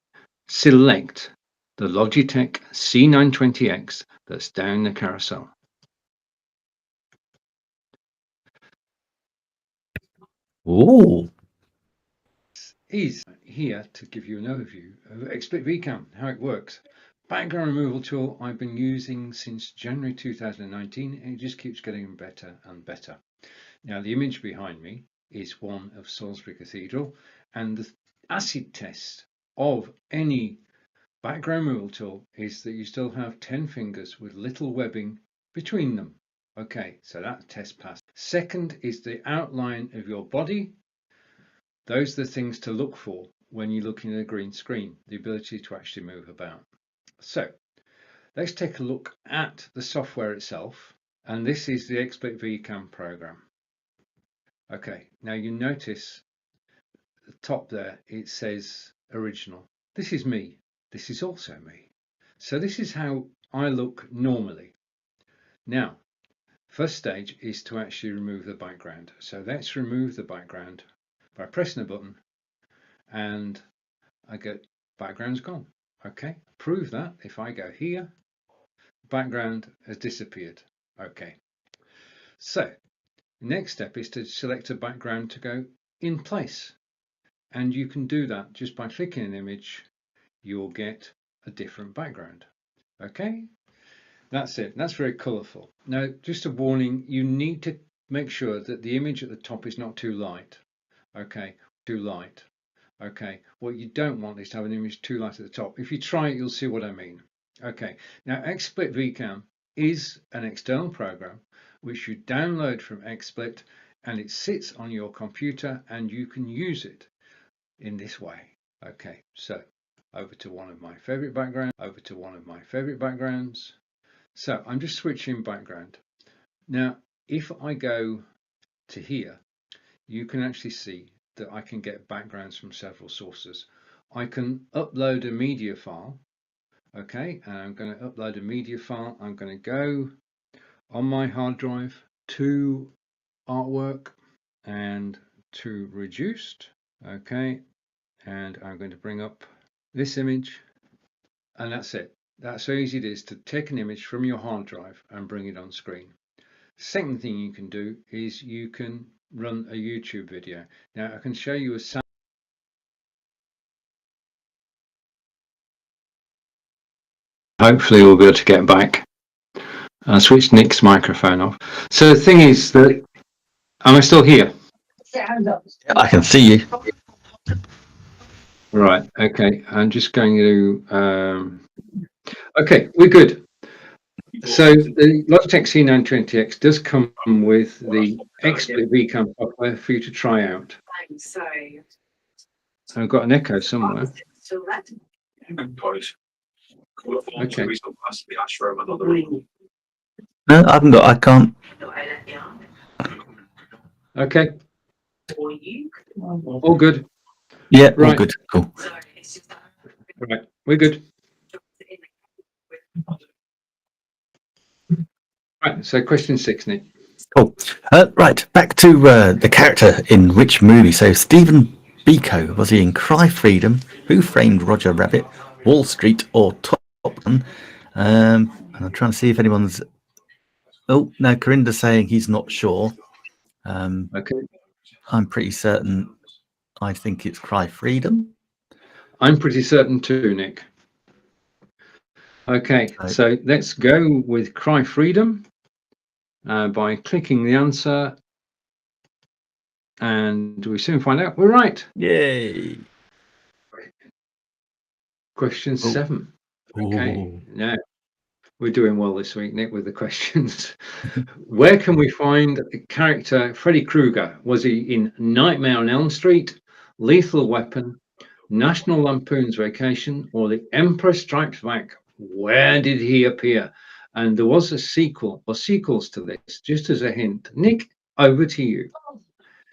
select the Logitech C920X that's down the carousel. Oh, Is here to give you an overview of XSplit VCam, how it works. Background removal tool I've been using since January 2019 and it just keeps getting better and better. Now the image behind me is one of Salisbury Cathedral and the acid test of any background removal tool is that you still have 10 fingers with little webbing between them. Okay, so that test passed. Second is the outline of your body. Those are the things to look for when you're looking at a green screen, the ability to actually move about. So let's take a look at the software itself. And this is the XSplit VCam program. Okay, now you notice the top there, it says original. This is me. This is also me. So this is how I look normally. Now, first stage is to actually remove the background. So let's remove the background by pressing a button and I get background's gone. Okay, prove that if I go here, background has disappeared. Okay, so the next step is to select a background to go in place. And you can do that just by clicking an image, you'll get a different background. Okay, that's it. That's very colorful. Now, just a warning, you need to make sure that the image at the top is not too light. Okay, too light. Okay, what you don't want is to have an image too light at the top. If you try it, you'll see what I mean. Okay, now XSplit VCam is an external program which you download from XSplit and it sits on your computer and you can use it in this way. Okay, so over to one of my favorite backgrounds, So I'm just switching background. Now, if I go to here, you can actually see that I can get backgrounds from several sources. I can upload a media file. Okay, and I'm going to upload a media file. I'm going to go on my hard drive to artwork and to reduced. Okay, and I'm going to bring up this image and that's it. That's how easy it is to take an image from your hard drive and bring it on screen. Second thing you can do is you can run a YouTube video. Now I can show you a sound. Hopefully we'll be able to get back. I'll switch Nick's microphone off. So the thing is that, am I still here? I can see you. Right, okay. I'm just going to, okay, we're good. So the Logitech C920X does come with the XSplit vCam software for you to try out. I've got an echo somewhere. Okay. No, I haven't got. I can't. Okay. All good. Yeah, Right. all good. Cool. Right, we're good. Right, so question 6, Nick. Cool. Right, back to the character in which movie? So Stephen Biko, was he in Cry Freedom, Who Framed Roger Rabbit, Wall Street, or Top Gun? And I'm trying to see if anyone's. Oh no, Corinda's saying he's not sure. Okay. I'm pretty certain. I think it's Cry Freedom. I'm pretty certain too, Nick. Okay, so let's go with Cry Freedom by clicking the answer, and we soon find out we're right. Yay! Question 7. Okay, now we're doing well this week, Nick, with the questions. Where can we find the character Freddy Krueger? Was he in Nightmare on Elm Street, Lethal Weapon, National Lampoon's Vacation, or The Emperor Strikes Back? Where did he appear? And there was a sequel or sequels to this, just as a hint. Nick, over to you.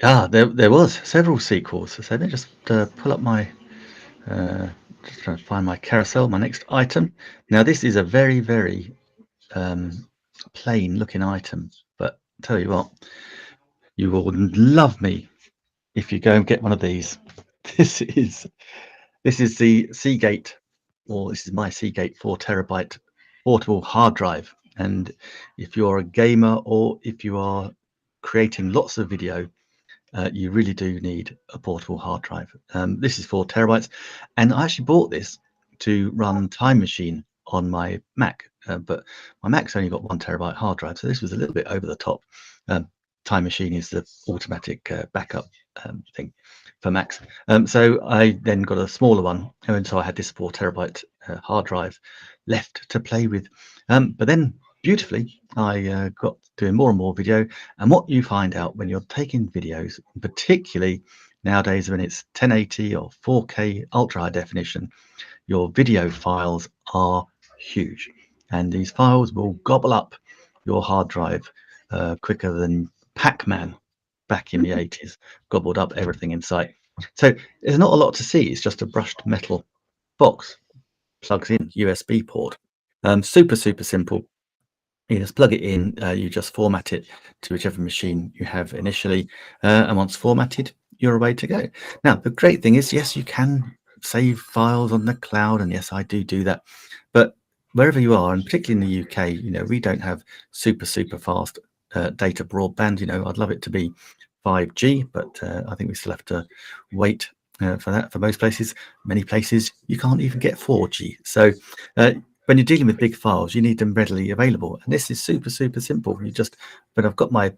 There was several sequels. So let me just pull up my just trying to find my carousel, my next item. Now this is a very, very plain looking item, but I'll tell you what, you will love me if you go and get one of these. This is the Seagate, or this is my Seagate 4 terabyte portable hard drive. And if you're a gamer or if you are creating lots of video, you really do need a portable hard drive. This is 4 terabytes, and I actually bought this to run Time Machine on my Mac, but my Mac's only got 1 terabyte hard drive, so this was a little bit over the top. Time Machine is the automatic backup thing for Macs. So I then got a smaller one, and so I had this 4 terabyte hard drive left to play with. But then beautifully, I got doing more and more video, and what you find out when you're taking videos, particularly nowadays when it's 1080 or 4K ultra high definition, your video files are huge, and these files will gobble up your hard drive quicker than Pac-Man back in the 80s gobbled up everything in sight. So there's not a lot to see. It's just a brushed metal box, plugs in USB port. Super simple. You just plug it in, you just format it to whichever machine you have initially, and once formatted, you're away to go. Now, the great thing is, yes, you can save files on the cloud, and yes, I do that. But wherever you are, and particularly in the UK, you know, we don't have super fast data broadband. You know, I'd love it to be 5G, but I think we still have to wait for that. For most places, many places, you can't even get 4G. So when you're dealing with big files, you need them readily available, and this is super simple. You just, when I've got my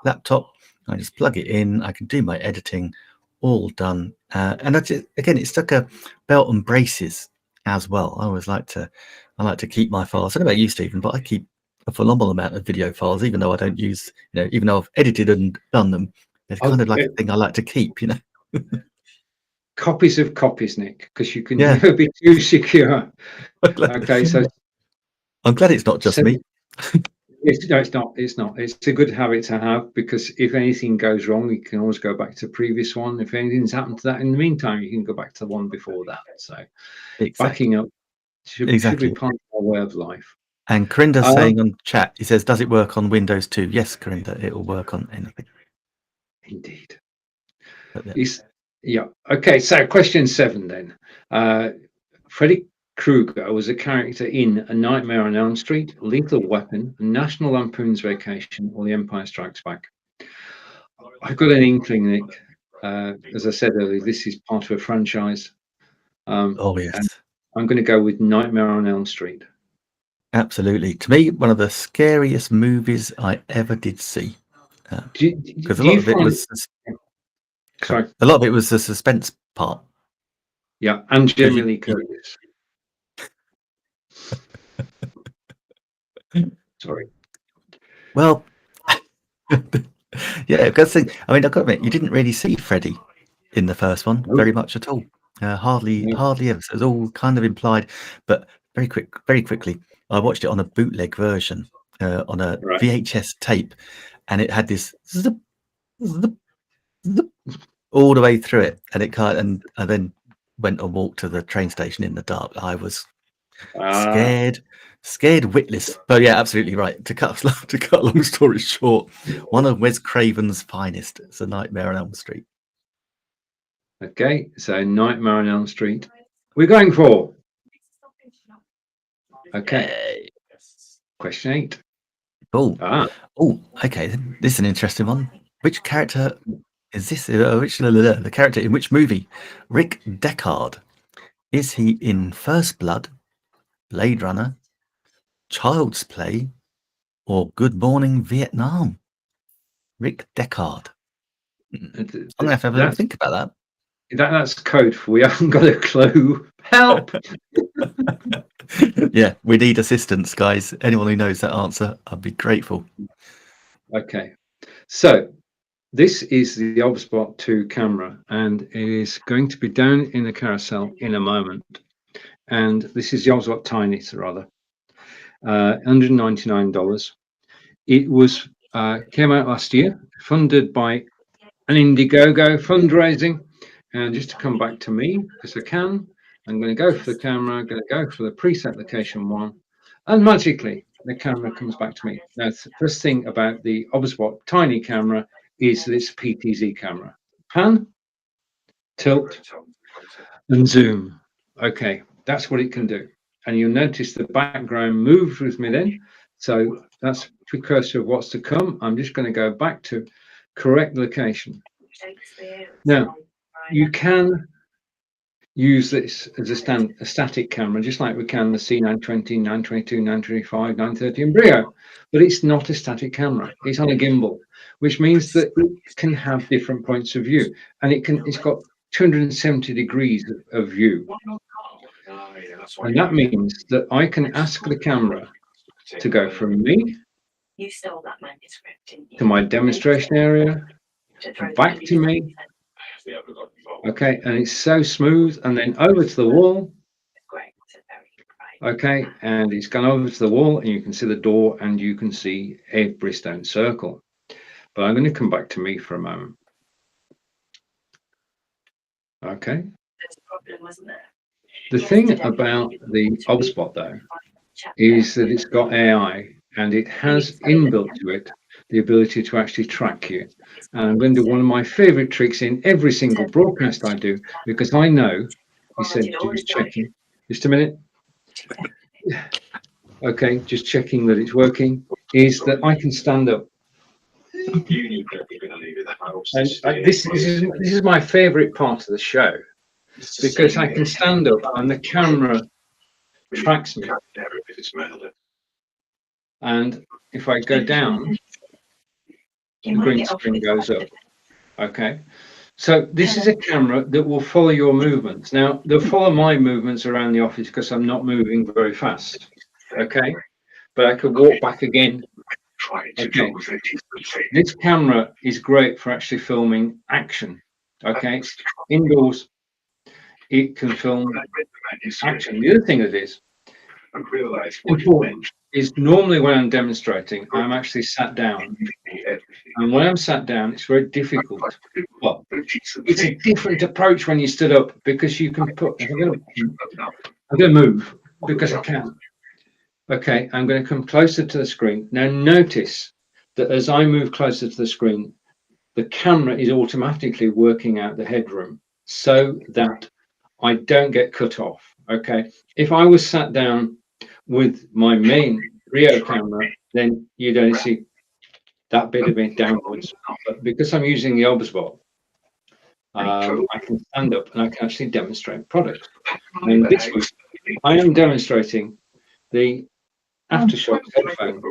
laptop, I just plug it in, I can do my editing, all done. And that's it. Again, it's like a belt and braces as well. I always like to keep my files. I don't know about you, Stephen, but I keep a phenomenal amount of video files, even though I don't use, you know, even though I've edited and done them. It's kind of like a thing I like to keep, you know. Copies of copies, Nick, because you can never be too secure. Okay, so I'm glad it's not just me. No, it's not. It's a good habit to have, because if anything goes wrong, you can always go back to the previous one. If anything's happened to that in the meantime, you can go back to the one before that. So backing up should be part of our way of life. And Corinda's saying on chat, he says, does it work on Windows 2? Yes, Corinda, it will work on anything. Indeed. Yeah. Okay, so question 7 then. Freddy Krueger was a character in A Nightmare on Elm Street, Lethal Weapon, National Lampoon's Vacation, or The Empire Strikes Back. I've got an inkling, Nick. As I said earlier, this is part of a franchise. Oh yes, and I'm going to go with Nightmare on Elm Street. absolutely. To me, one of the scariest movies I ever did see. Because a lot of it was. Sorry. A lot of it was the suspense part. Yeah, and Jamie Lee Curtis. Sorry. Well, yeah, because I mean, I've got to admit, you didn't really see Freddy in the first one very much at all. Hardly ever. So it was all kind of implied, but very quickly, I watched it on a bootleg version on a VHS tape, and it had this zip, all the way through it, and it and I then went and walked to the train station in the dark. I was scared witless. But yeah, absolutely right. To cut a long story short, one of Wes Craven's finest. It's A Nightmare on Elm Street. Okay, so Nightmare on Elm Street. We're going for. Okay. Question 8. Oh, okay. This is an interesting one. Which character is this? The character in which movie? Rick Deckard. Is he in First Blood, Blade Runner, Child's Play, or Good Morning Vietnam? Rick Deckard. I'm gonna have a little think about that. That's code for we haven't got a clue. Help! Yeah, we need assistance, guys. Anyone who knows that answer, I'd be grateful. Okay, so this is the Obspot 2 camera, and it is going to be down in the carousel in a moment. And this is the Obspot Tiny, rather. $199. It was came out last year, funded by an Indiegogo fundraising. And just to come back to me, because I can, I'm going to go for the camera. I'm going to go for the preset location 1, and magically the camera comes back to me. Now, the first thing about the Obspot Tiny camera is that it's a PTZ camera. Pan, tilt, and zoom. Okay, that's what it can do. And you'll notice the background moves with me then. So that's a precursor of what's to come. I'm just going to go back to correct location. Now, you can use this as a static camera, just like we can the C920, 922, 925, 930 and Brio, but it's not a static camera. It's on a gimbal, which means that it can have different points of view, and it's got 270 degrees of view. And that means that I can ask the camera to go from me to my demonstration area, back to me. Okay, and it's so smooth, and then over to the wall. Okay, and it's gone over to the wall, and you can see the door, and you can see a Bristone circle. But I'm going to come back to me for a moment. Okay. The thing about the Obspot, though, is that it's got AI, and it has inbuilt to it the ability to actually track you. And I'm going to do one of my favorite tricks in every single broadcast I do, because I know, he said, just checking, just a minute. Okay, just checking that it's working, is that I can stand up. And this is my favorite part of the show, because I can stand up and the camera tracks me. And if I go down, the green screen goes up. Okay, so this is a camera that will follow your movements. Now, they'll follow my movements around the office because I'm not moving very fast. Okay, but I could walk back again. Okay, this camera is great for actually filming action. Okay, indoors, it can film action. The other thing it is important is normally when I'm demonstrating, I'm actually sat down. And when I'm sat down, it's very difficult. Well, it's a different approach when you stood up, because you can put, I'm going to move because I can. Okay, I'm going to come closer to the screen. Now notice that as I move closer to the screen, the camera is automatically working out the headroom so that I don't get cut off. Okay, if I was sat down with my main Rio camera, then you'd only see that bit of it downwards. But because I'm using the Obspot, I can stand up and I can actually demonstrate products. And this week, I am demonstrating the Aftershock headphones,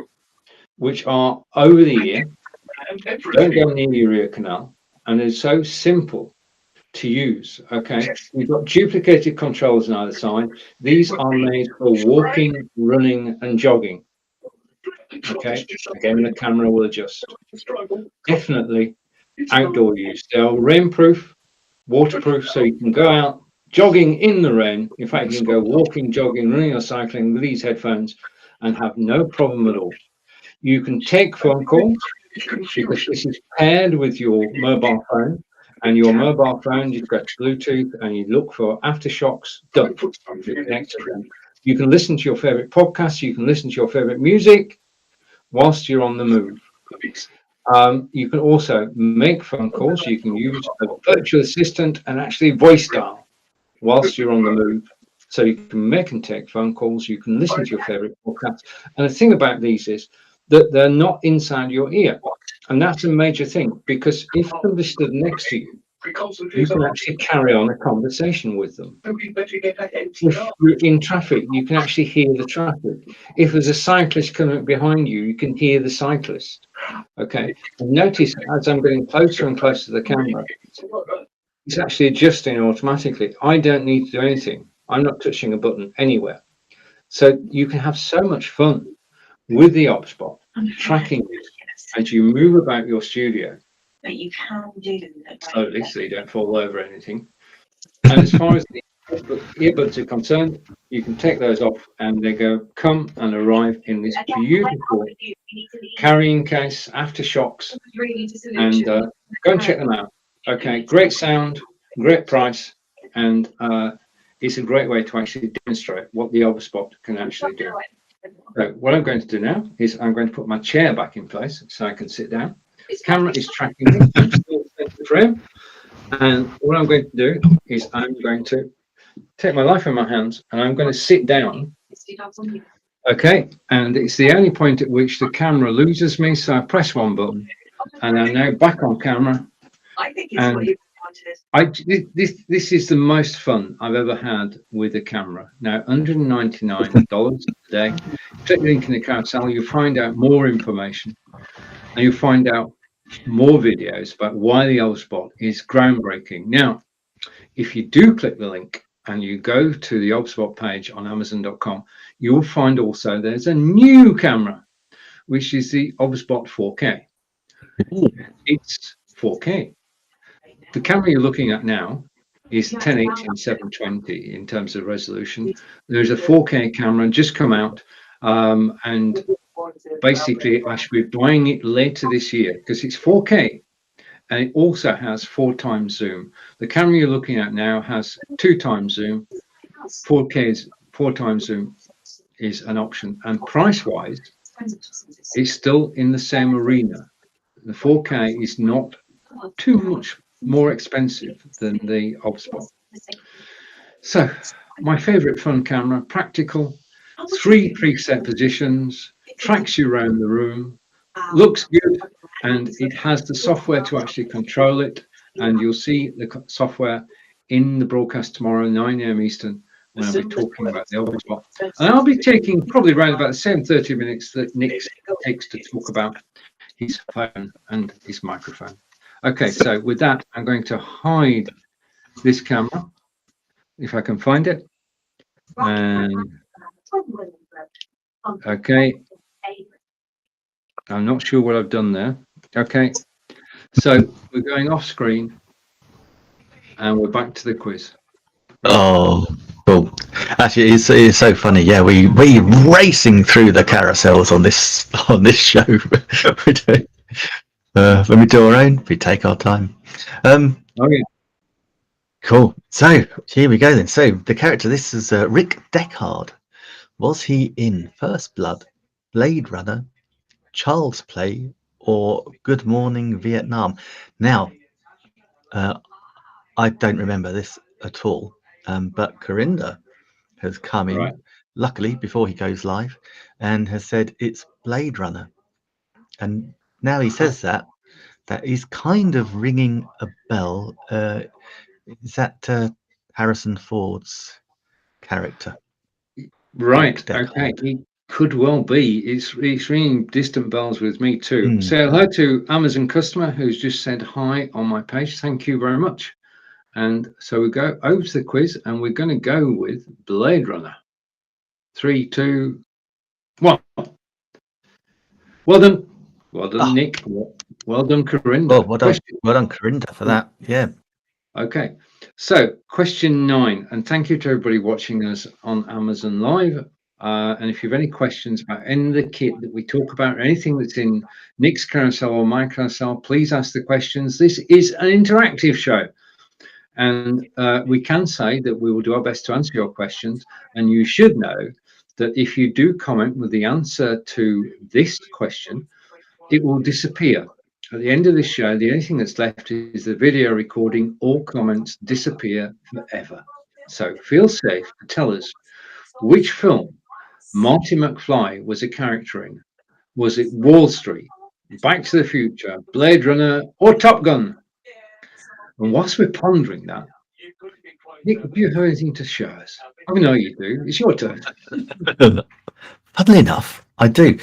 which are over the ear, don't go near your ear canal, and it's so simple to use. Okay, we've got duplicated controls on either side. These are made for walking, running, and jogging. Okay, again, the camera will adjust. Definitely outdoor use. They are rainproof, waterproof, so you can go out jogging in the rain. In fact, you can go walking, jogging, running, or cycling with these headphones and have no problem at all. You can take phone calls because this is paired with your mobile phone, and your mobile phone, you've got Bluetooth, and you look for Aftershocks, done. You can listen to your favorite podcasts, you can listen to your favorite music whilst you're on the move. You can also make phone calls. You can use a virtual assistant and actually voice dial whilst you're on the move. So you can make and take phone calls. You can listen to your favorite podcasts. And the thing about these is that they're not inside your ear. And that's a major thing, because if somebody stood next to you, you can actually carry on a conversation with them. If you're in traffic, you can actually hear the traffic. If there's a cyclist coming behind you, you can hear the cyclist. Okay. And notice as I'm getting closer and closer to the camera, it's actually adjusting automatically. I don't need to do anything. I'm not touching a button anywhere. So you can have so much fun with the Obspot, tracking it as you move about your studio. But you can do slowly, so you don't fall over anything. And as far as the earbuds are concerned, you can take those off and they come and arrive in this beautiful carrying case, Aftershocks, and go and check them out. Okay, great sound, great price, and it's a great way to actually demonstrate what the Obspot can actually do. So what I'm going to do now is I'm going to put my chair back in place so I can sit down. The camera is tracking me. I'm still in the frame. And what I'm going to do is I'm going to take my life in my hands and I'm going to sit down. Okay, and it's the only point at which the camera loses me. So I press one button and I'm now back on camera. I think it's what you wanted. This is the most fun I've ever had with a camera. Now, $199 a day. Click the link in the carousel, you'll find out more information and you'll find out more videos about why the Obspot is groundbreaking. Now, if you do click the link and you go to the Obspot page on Amazon.com, you'll find also there's a new camera, which is the Obspot 4K. It's 4K. The camera you're looking at now is 1080 and 720 in terms of resolution. There's a 4K camera just come out, and basically I should be buying it later this year because it's 4K and it also has 4x zoom. The camera you're looking at now has 2x zoom. 4K's 4x zoom is an option, and price wise it's still in the same arena. The 4K is not too much more expensive than the Obspot. So my favorite fun camera, practical, 3 preset positions, tracks you around the room, looks good, and it has the software to actually control it. And you'll see the software in the broadcast tomorrow, 9 a.m. Eastern, when I'll be talking about the Obspot. And I'll be taking probably around about the same 30 minutes that Nick takes to talk about his phone and his microphone. Okay, so with that, I'm going to hide this camera, if I can find it. And okay, I'm not sure what I've done there. Okay, so we're going off screen and we're back to the quiz. Oh, cool. Actually, it's so funny. Yeah, we racing through the carousels on this show. We do. When we do our own, we take our time. Okay. Cool. So here we go then. So the character, this is Rick Deckard. Was he in First Blood, Blade Runner, Child's Play, or Good Morning Vietnam? Now, I don't remember this at all. but Corinda has come in, Right. luckily before he goes live, and has said it's Blade Runner. And now he says that is kind of ringing a bell. Is that Harrison Ford's character? Right. Deckard. Okay. It could well be. It's ringing distant bells with me too. Mm. So hello to Amazon customer who's just said hi on my page. Thank you very much. And so we go over to the quiz, and we're going to go with Blade Runner. 3, 2, 1. Well done. Well done, Nick. Well done, Corinda. Oh, well done, Corinda, for that. Yeah. Okay. So, question 9, and thank you to everybody watching us on Amazon Live. And if you have any questions about any of the kit that we talk about, or anything that's in Nick's carousel or my carousel, please ask the questions. This is an interactive show. And we can say that we will do our best to answer your questions. And you should know that if you do comment with the answer to this question, it will disappear. At the end of this show, the only thing that's left is the video recording. All comments disappear forever. So feel safe to tell us which film Marty McFly was a character in. Was it Wall Street, Back to the Future, Blade Runner, or Top Gun? And whilst we're pondering that, Nick, have you heard anything to show us? I know you do. It's your turn. Funnily enough, I do,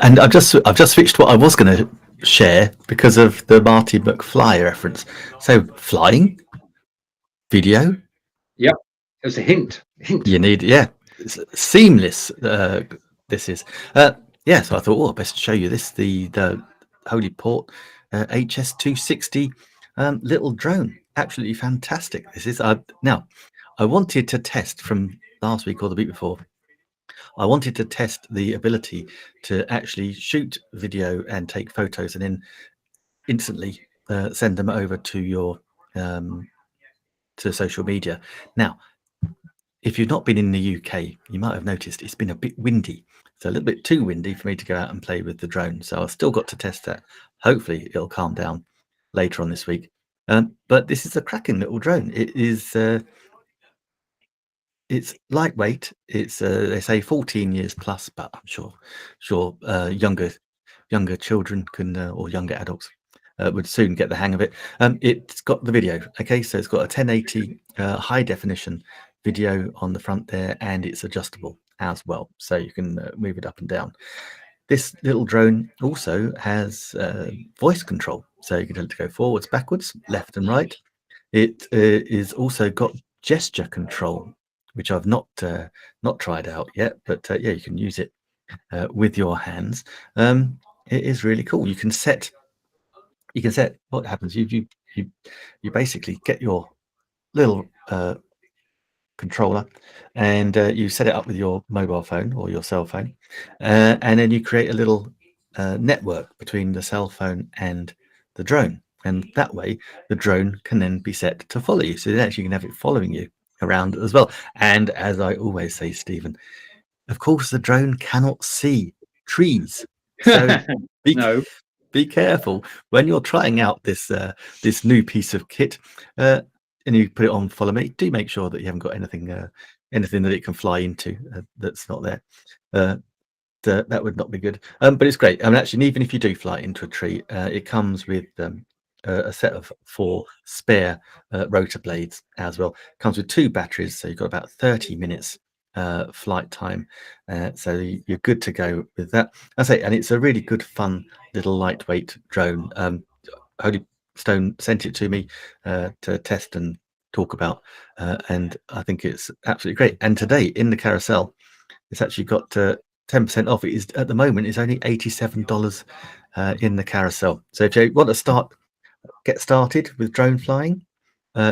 and I've just switched what I was going to share because of the Marty McFly reference. So flying video. Yep, it was a hint. You need, it's seamless. This is, yeah. So I thought, oh, best show you this, the Holy Port HS260 little drone. Absolutely fantastic. This is. Now, I wanted to test from last week or the week before. I wanted to test the ability to actually shoot video and take photos and then instantly send them over to your to social media. Now, if you've not been in the UK, you might have noticed it's been a bit windy. It's a little bit too windy for me to go out and play with the drone. So I've still got to test that. Hopefully it'll calm down later on this week. But this is a cracking little drone. It is it's lightweight. It's they say 14 years plus, but I'm sure younger children can or younger adults would soon get the hang of it. It's got the video. Okay, so it's got a 1080 high definition video on the front there, and it's adjustable as well, so you can move it up and down. This little drone also has voice control, so you can tell it to go forwards, backwards, left and right. It is also got gesture control, which I've not tried out yet, but yeah, you can use it with your hands. It is really cool. You can set what happens. You basically get your little controller and you set it up with your mobile phone or your cell phone, and then you create a little network between the cell phone and the drone, and that way the drone can then be set to follow you, so then actually you can have it following you around as well. And as I always say, Stephen, of course the drone cannot see trees, so be careful when you're trying out this this new piece of kit and you put it on follow me. Do make sure that you haven't got anything that it can fly into that's not there. That would not be good, but it's great. I mean, actually, even if you do fly into a tree, it comes with a set of 4 spare rotor blades as well. Comes with 2 batteries, so you've got about 30 minutes flight time, so you're good to go with that. I say, and it's a really good, fun little lightweight drone. Holy Stone sent it to me to test and talk about, and I think it's absolutely great. And today in the carousel, it's actually got 10% off. It is at the moment. It's only $87 in the carousel. So if you want to get started with drone flying,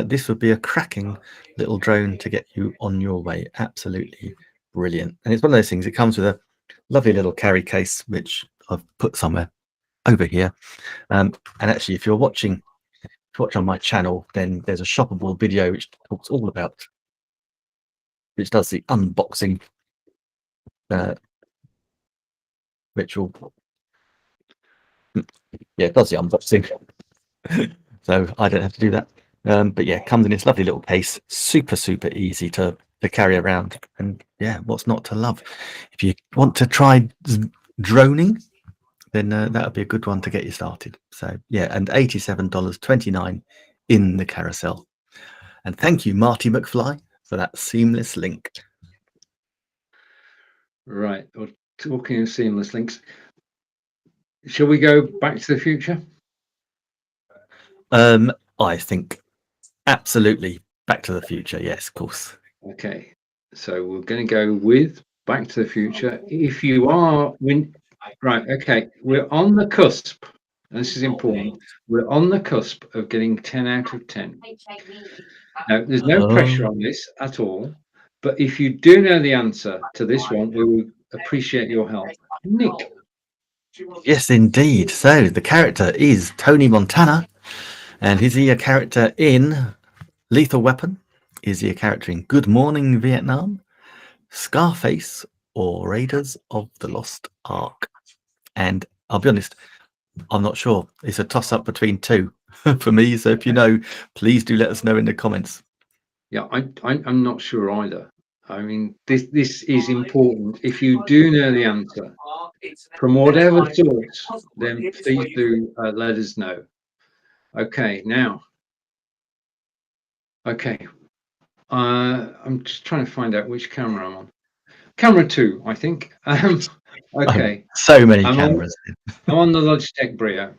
this would be a cracking little drone to get you on your way. Absolutely brilliant. And it's one of those things. It comes with a lovely little carry case, which I've put somewhere over here. And actually, if you're watching on my channel, then there's a shoppable video which talks all about, which does the unboxing, which will, yeah, it does the unboxing. So I don't have to do that. But yeah, comes in this lovely little case, super easy to carry around, and yeah, what's not to love? If you want to try droning, then that would be a good one to get you started. So yeah, and $87.29 in the carousel. And thank you, Marty McFly, for that seamless link. Right. Well, talking of seamless links, shall we go Back to the Future? I think absolutely Back to the Future. Yes, of course. Okay. So we're going to go with Back to the Future. If you are, right. Okay. We're on the cusp. And this is important. We're on the cusp of getting 10 out of 10. Now, there's no pressure on this at all. But if you do know the answer to this one, we will appreciate your help. Nick. Yes, indeed. So the character is Tony Montana. And is he a character in Lethal Weapon? Is he a character in Good Morning Vietnam, Scarface, or Raiders of the Lost Ark? And I'll be honest, I'm not sure. It's a toss-up between two for me. So if you know, please do let us know in the comments. Yeah, I'm not sure either. I mean, this is important. If you do know the answer, from whatever source, then please do let us know. Okay, now. Okay. I'm just trying to find out which camera I'm on. Camera 2, I think. Okay. So many cameras. I'm on the Logitech Brio.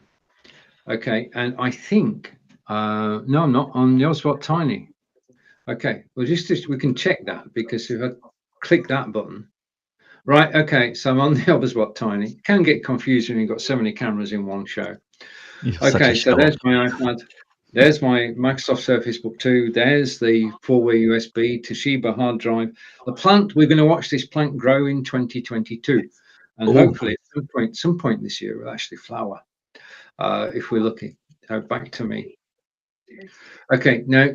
Okay, and I think no, I'm not on the Obspot Tiny. Okay, well, just we can check that, because if I click that button, right? Okay, so I'm on the Obspot Tiny. It can get confusing when you've got so many cameras in one show. Okay, so there's my iPad. There's my Microsoft Surface Book 2. There's the 4-way USB Toshiba hard drive. The plant, we're going to watch this plant grow in 2022. And hopefully at some point this year, it'll actually flower, if we're lucky. So back to me. Okay, now,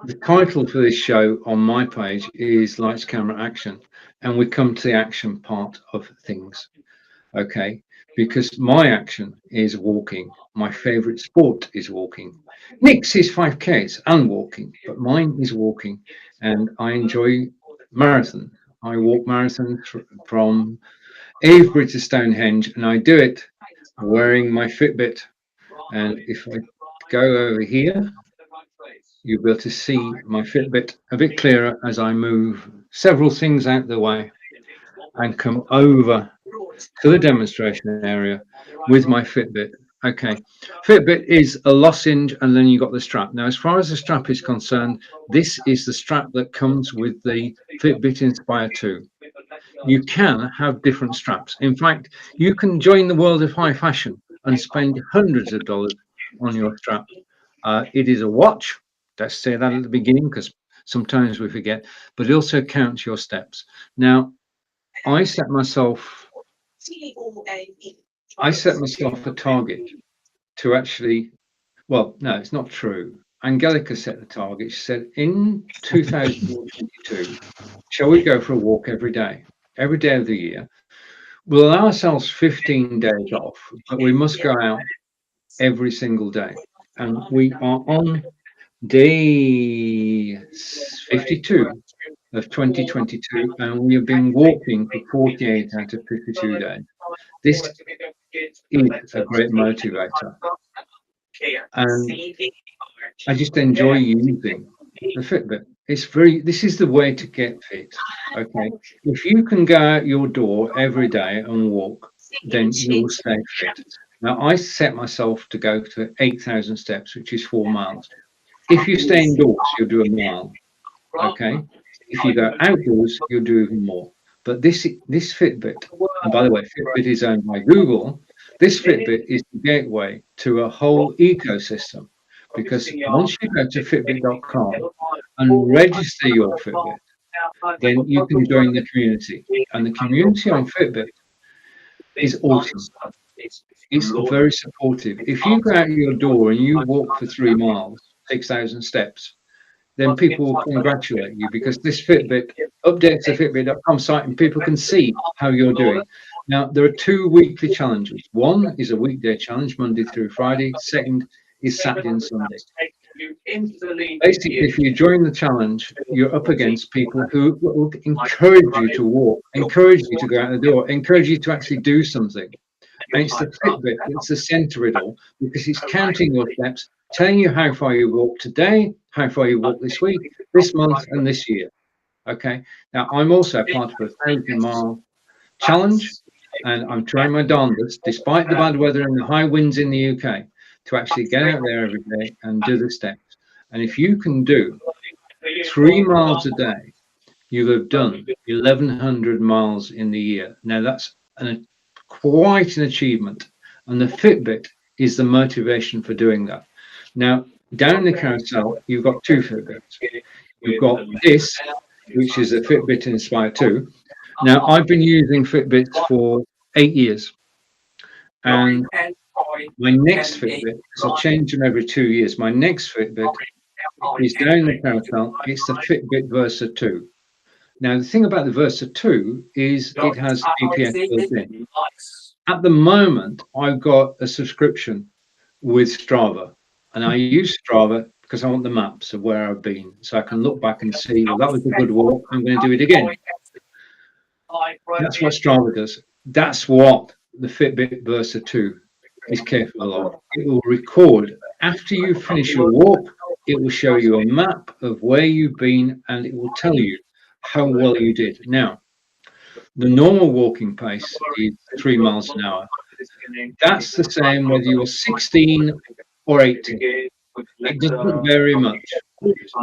the title for this show on my page is Lights, Camera, Action. And we come to the action part of things. Okay, because my action is walking. My favorite sport is walking. Nick's is 5Ks and walking, but mine is walking. And I enjoy marathon. I walk marathons from Avebury to Stonehenge, and I do it wearing my Fitbit. And if I go over here, you'll be able to see my Fitbit a bit clearer as I move several things out the way and come over to the demonstration area with my Fitbit. Okay, Fitbit is a lozenge, and then you got the strap. Now, as far as the strap is concerned, this is the strap that comes with the Fitbit Inspire 2. You can have different straps. In fact, you can join the world of high fashion and spend hundreds of dollars on your strap. It is a watch. Let's say that at the beginning, because sometimes we forget, but it also counts your steps. Now, I set myself a target to actually, well, no, it's not true. Angelica set the target. She said, in 2022, shall we go for a walk every day of the year? We'll allow ourselves 15 days off, but we must go out every single day. And we are on day 52 of 2022, and we have been walking for 48 out of 52 days. This is a great motivator, and I just enjoy using the Fitbit. This is the way to get fit. Okay, if you can go out your door every day and walk, then you'll stay fit. Now, I set myself to go to 8,000 steps, which is 4 miles. If you stay indoors, you'll do a mile. Okay. If you go outdoors, you'll do even more. But this Fitbit, and by the way, Fitbit is owned by Google. This Fitbit is the gateway to a whole ecosystem, because once you go to Fitbit.com and register your Fitbit, then you can join the community. And the community on Fitbit is awesome. It's very supportive. If you go out your door and you walk for 3 miles, 6,000 steps, then people will congratulate you, because this Fitbit updates the Fitbit.com site and people can see how you're doing. Now, there are 2 weekly challenges. One is a weekday challenge, Monday through Friday. Second is Saturday and Sunday. Basically, if you join the challenge, you're up against people who will encourage you to walk, encourage you to go out the door, encourage you to actually do something. And it's the Fitbit, it's the centre of it all, because it's counting your steps, telling you how far you walked today, how far you walked this week, this month, and this year. Okay. Now, I'm also part of a 1,000-mile challenge, and I'm trying my darndest, despite the bad weather and the high winds in the UK, to actually get out there every day and do the steps. And if you can do 3 miles a day, you have done 1,100 miles in the year. Now, that's quite an achievement. And the Fitbit is the motivation for doing that. Now, down the carousel, you've got 2 Fitbits. You've got this, which is a Fitbit Inspire 2. Now, I've been using Fitbits for 8 years. And my next Fitbit, because I change them every 2 years, my next Fitbit is down the carousel. It's the Fitbit Versa 2. Now, the thing about the Versa 2 is it has GPS built in. At the moment, I've got a subscription with Strava, and I use Strava because I want the maps of where I've been, so I can look back and see, well, that was a good walk, I'm going to do it again. That's what Strava does. That's what the Fitbit Versa 2 is capable of. It will record after you finish your walk. It will show you a map of where you've been, and it will tell you how well you did. Now, the normal walking pace is 3 miles an hour. That's the same whether you're 16 or 18. It doesn't vary much.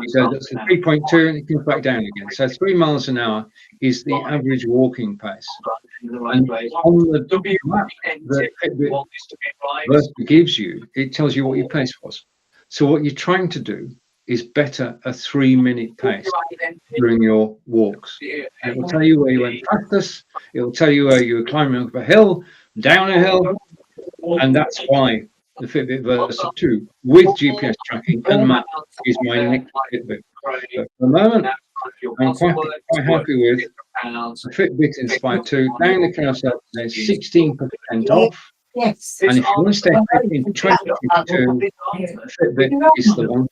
So that's a 3.2 and it comes back down again. So 3 miles an hour is the average walking pace. And on the map that Fitbit Versa gives you, it tells you what your pace was. So what you're trying to do is better a 3-minute pace during your walks. And it will tell you where you went fastest. It will tell you where you were climbing up a hill, down a hill, and that's why the Fitbit Versa 2 with GPS tracking and map is my next Fitbit. But for the moment, I'm quite happy with the Fitbit Inspire 2 down the carousel. There's 16% off. Yes. And if you want to stay fit in 2022, Fitbit is the one.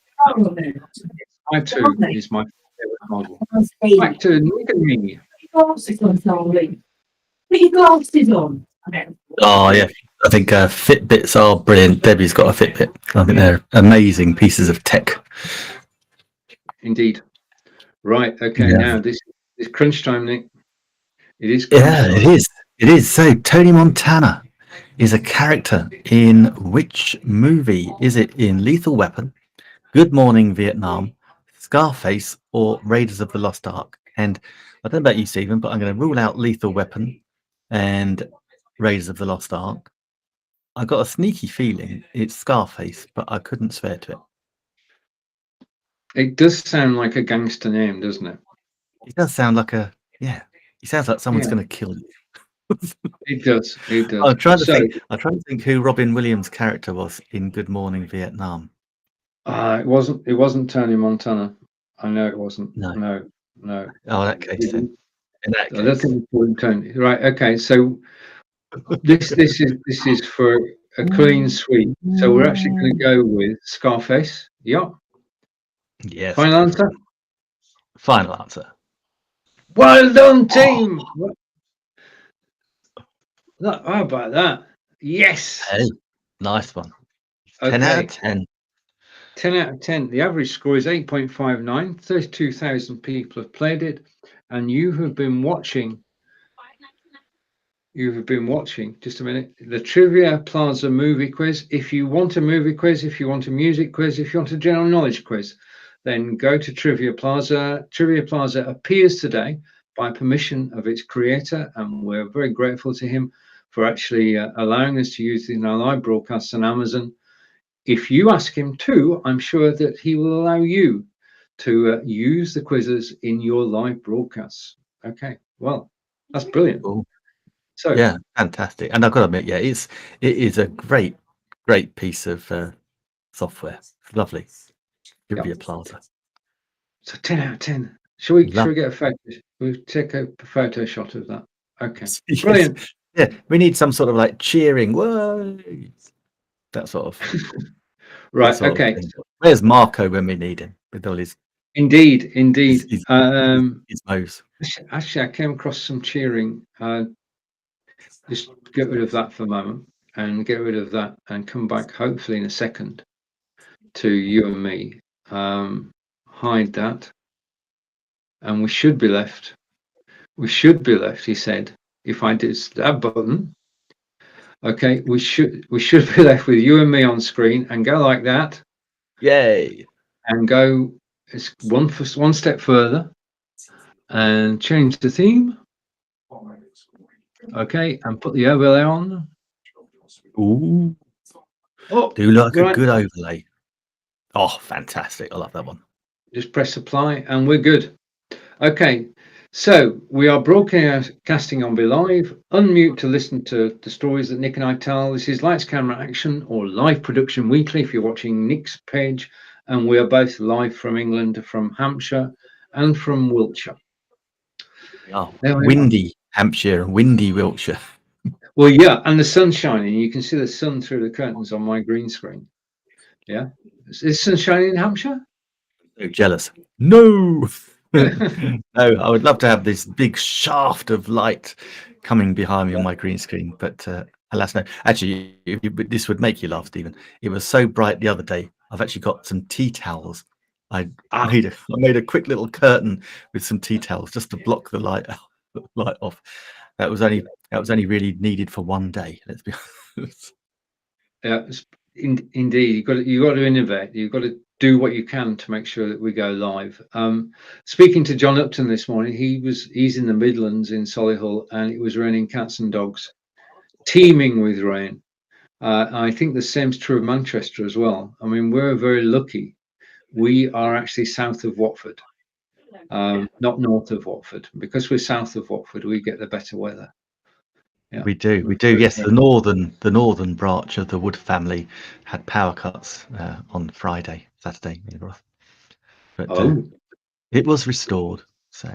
Inspire 2 is my favorite model. Back to Nick and me. Glasses on, darling. Put your glasses on. Oh yeah, I think Fitbits are brilliant. Debbie's got a Fitbit. I think they're amazing pieces of tech. Indeed. Right. Okay. Yeah. Now this is crunch time, Nick. It is. Crunch Yeah, time. it is. It is. So Tony Montana is a character in which movie? Is it in Lethal Weapon, Good Morning Vietnam, Scarface, or Raiders of the Lost Ark? And I don't know about you, Stephen, but I'm going to rule out Lethal Weapon and Raiders of the Lost Ark. I got a sneaky feeling it's Scarface, but I couldn't swear to it. It does sound like a gangster name, doesn't it? It does sound like he sounds like someone's Yeah. going to kill you. It does. It does. I'm trying to think who Robin Williams' character was in Good Morning Vietnam. It wasn't Tony Montana. I know it wasn't. No. No. Oh, that case then. In that I don't case. think it's Tony. Right. Okay. So this is for a clean sweep. So we're actually going to go with Scarface. Yep. Yes. Final answer. Final answer. Well done, team. Look, how about that? Yes. Hey, nice one. Okay. 10 out of 10. 10 out of 10. The average score is 8.59. 32,000 people have played it, and you have been watching. Just a minute. The Trivia Plaza movie quiz. If you want a movie quiz, if you want a music quiz, if you want a general knowledge quiz, then go to Trivia Plaza. Trivia Plaza appears today by permission of its creator, and we're very grateful to him for actually allowing us to use it in our live broadcasts on Amazon. If you ask him to, I'm sure that he will allow you to use the quizzes in your live broadcasts. Okay, well, that's brilliant. Cool. So Yeah, fantastic. And I've got to admit, it is a great piece of software. It's lovely. Trivia Plaza. So 10 out of 10. Shall we Love. get a photo? We'll take a photo shot of that. Okay, Yes. brilliant. Yeah, we need some sort of like cheering. Whoa! That sort of. Right. sort of Okay. thing. Where's Marco when we need him with all his Indeed. his moves? Actually, I came across some cheering. Just get rid of that for a moment and get rid of that and come back hopefully in a second to you and me. Hide that. And we should be left. We should be left, he said, if I did that button. Okay, we should be left with you and me on screen and go like that. Yay. And go one step further and change the theme. Okay, and put the overlay on. Ooh. Oh, Do like right. a good overlay. Oh, fantastic. I love that one. Just press apply and we're good. Okay, so we are broadcasting on Be Live. Unmute to listen to the stories that Nick and I tell. This is Lights, Camera, Action, or Live Production Weekly if you're watching Nick's page. And we are both live from England, from Hampshire and from Wiltshire. Oh, windy Hampshire and windy Wiltshire. Well, yeah, and the sun's shining. You can see the sun through the curtains on my green screen. Yeah. Is the sun shining in Hampshire? So jealous. No. No, I would love to have this big shaft of light coming behind me on my green screen, but alas no. Actually, this would make you laugh, Stephen. It was so bright the other day. I've actually got some tea towels. I made a quick little curtain with some tea towels just to block the light off. That was only really needed for one day. Let's be honest. Yeah, indeed. You got to innovate. You've got to do what you can to make sure that we go live. Speaking to John Upton this morning, he's in the Midlands in Solihull, and it was raining cats and dogs, teeming with rain. I think the same's true of Manchester as well. I mean, we're very lucky. We are actually south of Watford, not north of Watford. Because we're south of Watford, we get the better weather. Yeah. We do. Yes, the northern branch of the Wood family had power cuts on Saturday. But it was restored. So,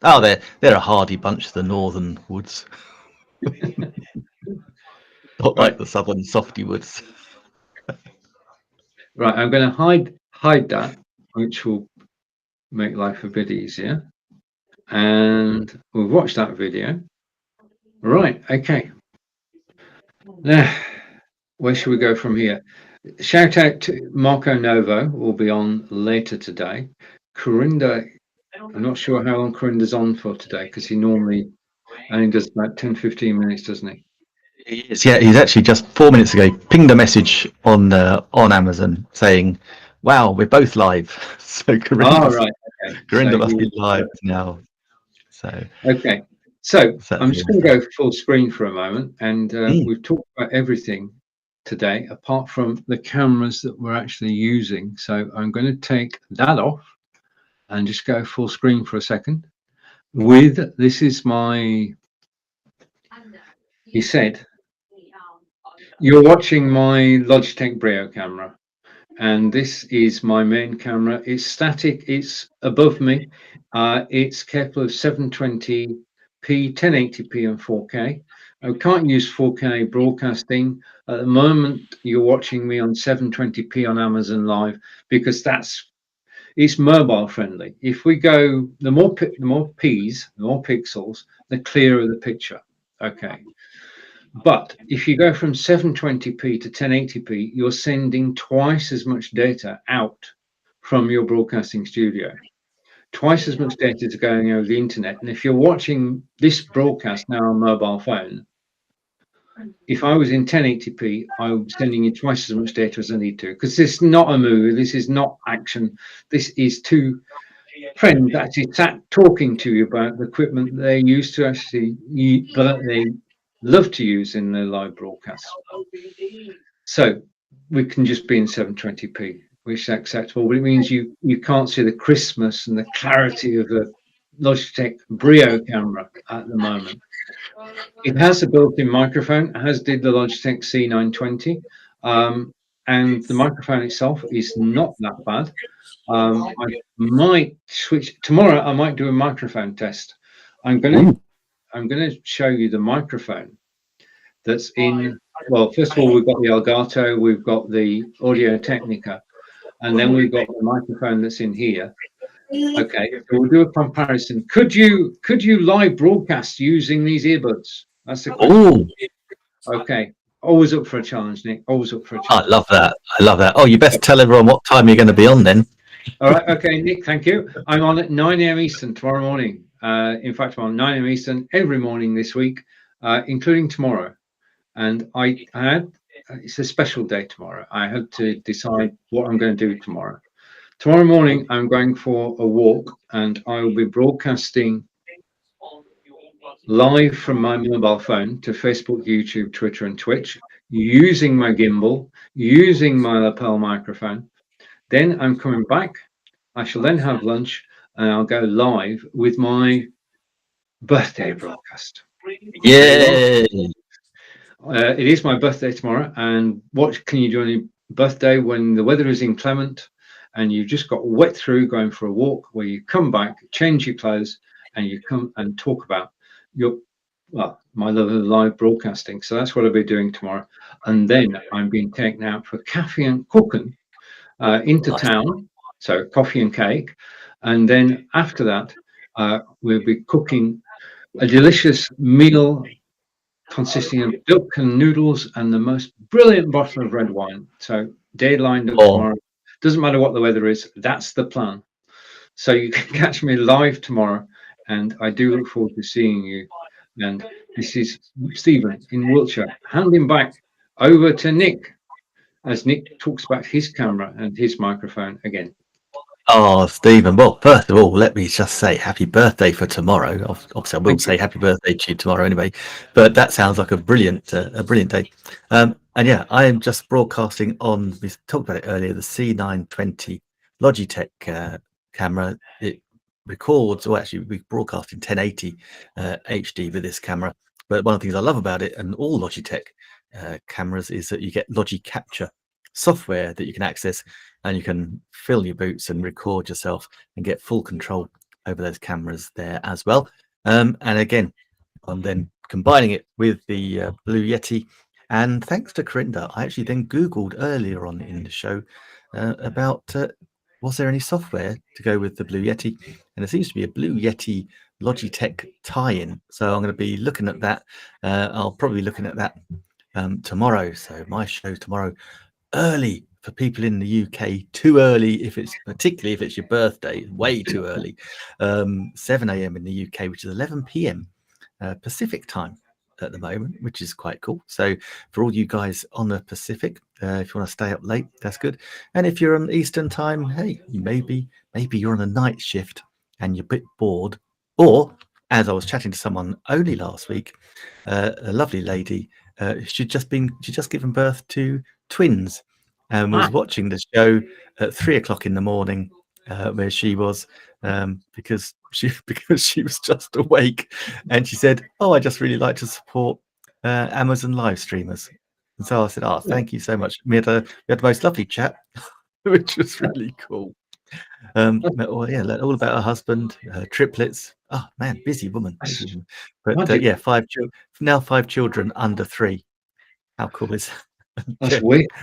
they're a hardy bunch, the northern woods. Not like the southern softy woods. Right, I'm going to hide that, which will make life a bit easier. And we'll watch that video. Right, okay. Now, where should we go from here? Shout out to Marco Novo, will be on later today. Corinda, I'm not sure how long Corinda's on for today, because he normally only does about 10-15 minutes, doesn't he? Yeah, he's actually just 4 minutes ago pinged a message on Amazon saying, "Wow, we're both live." So Corinda must be live now. So okay, so I'm just going to go full screen for a moment, and we've talked about everything today apart from the cameras that we're actually using. So I'm going to take that off and just go full screen for a second. This is my. He said, "You're watching my Logitech Brio camera, and this is my main camera. It's static, it's above me. It's capable of 720p, 1080p, and 4K. I can't use 4K broadcasting. At the moment, you're watching me on 720p on Amazon Live because it's mobile friendly. If we go, the more P's, the more pixels, the clearer the picture. Okay. But if you go from 720p to 1080p, you're sending twice as much data out from your broadcasting studio. Twice as much data is going over the internet. And if you're watching this broadcast now on mobile phone, if I was in 1080p, I'm sending you twice as much data as I need to. Because this is not a movie, this is not action. This is two friends actually sat talking to you about the equipment they used to actually they love to use in their live broadcasts. So we can just be in 720p, which is acceptable, but it means you can't see the crispness and the clarity of a Logitech Brio camera at the moment. It has a built-in microphone, as did the Logitech C920, and the microphone itself is not that bad. I might switch tomorrow. I might do a microphone test. I'm going to show you the microphone that's in well, first of all, we've got the Elgato, we've got the Audio Technica, and then we've got the microphone that's in here. Okay, so we'll do a comparison. Could you live broadcast using these earbuds? That's the question. Oh, Okay, always up for a challenge, Nick. Always up for a I challenge. love that. I love that. Oh, you best tell everyone what time you're going to be on then. All right, okay, Nick, thank you. I'm on at 9 a.m. Eastern tomorrow morning. In fact, I'm on 9 a.m. Eastern every morning this week, including tomorrow. And I had, it's a special day tomorrow. I had to decide what I'm going to do tomorrow. Tomorrow morning, I'm going for a walk, and I will be broadcasting live from my mobile phone to Facebook, YouTube, Twitter, and Twitch, using my gimbal, using my lapel microphone. Then I'm coming back. I shall then have lunch, and I'll go live with my birthday broadcast. Yeah. It is my birthday tomorrow, and what can you do on your birthday when the weather is inclement and you just got wet through going for a walk, where you come back, change your clothes, and you come and talk about my love of live broadcasting. So that's what I'll be doing tomorrow. And then I'm being taken out for coffee and cooking into town, so coffee and cake. And then after that, we'll be cooking a delicious meal consisting of duck and noodles and the most brilliant bottle of red wine. So day lined up tomorrow. Doesn't matter what the weather is, that's the plan. So you can catch me live tomorrow, and I do look forward to seeing you. And this is Stephen in Wiltshire, handing back over to Nick as Nick talks about his camera and his microphone again. Oh, Stephen. Well, first of all, let me just say happy birthday for tomorrow. Obviously, I will say happy birthday to you tomorrow anyway, but that sounds like a brilliant day. And yeah, I am just broadcasting on, we talked about it earlier, the C920 Logitech camera. It records, or actually we broadcast in 1080 HD with this camera. But one of the things I love about it and all Logitech cameras is that you get Logi Capture software that you can access, and you can fill your boots and record yourself and get full control over those cameras there as well. And again, I'm then combining it with the Blue Yeti. And thanks to Corinda, I actually then Googled earlier on in the show about was there any software to go with the Blue Yeti? And there seems to be a Blue Yeti Logitech tie-in. So I'm going to be looking at that. I'll probably be looking at that tomorrow. So my show tomorrow, early for people in the UK, too early particularly if it's your birthday, way too early. 7 a.m. in the UK, which is 11 p.m. Pacific time at the moment, which is quite cool. So for all you guys on the Pacific, if you want to stay up late, that's good. And if you're on Eastern time, hey, maybe you're on a night shift and you're a bit bored. Or, as I was chatting to someone only last week, a lovely lady, she'd just given birth to twins and was watching the show at 3 o'clock in the morning, where she was, because she was just awake, and she said, "Oh, I just really like to support Amazon live streamers." And so I said, "Oh, thank you so much." We had the most lovely chat, which was really cool. All about her husband, her triplets. Oh man, busy woman. But yeah, 5 children under 3. How cool is that?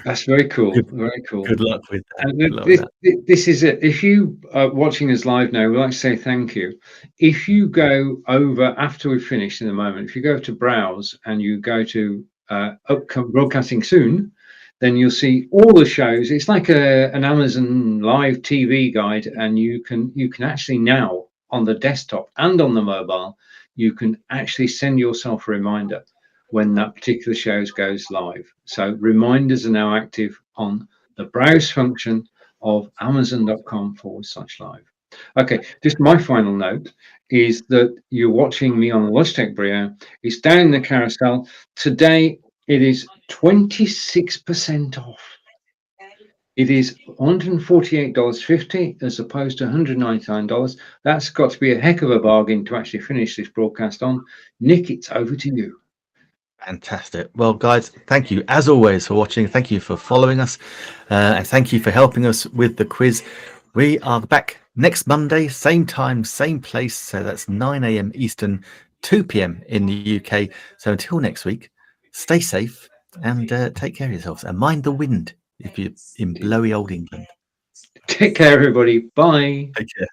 That's very cool. Very cool. Good luck with that. This is it. If you are watching us live now, we'd like to say thank you. If you go over after we've finished in a moment, if you go to browse and you go to broadcasting soon, then you'll see all the shows. It's like an Amazon live TV guide, and you can actually now on the desktop and on the mobile, you can actually send yourself a reminder when that particular show goes live. So reminders are now active on the browse function of amazon.com/live. Okay, just my final note is that you're watching me on the Logitech Brio. It's down in the carousel. Today it is 26% off. It is $148.50 as opposed to $199. That's got to be a heck of a bargain to actually finish this broadcast on. Nick, it's over to you. Fantastic. Well, guys, thank you as always for watching. Thank you for following us, and thank you for helping us with the quiz. We are back next Monday, same time, same place. So that's 9 a.m. Eastern, 2 p.m. in the UK. So until next week, stay safe, and take care of yourselves and mind the wind if you're in blowy old England. Take care, everybody. Bye. Take care.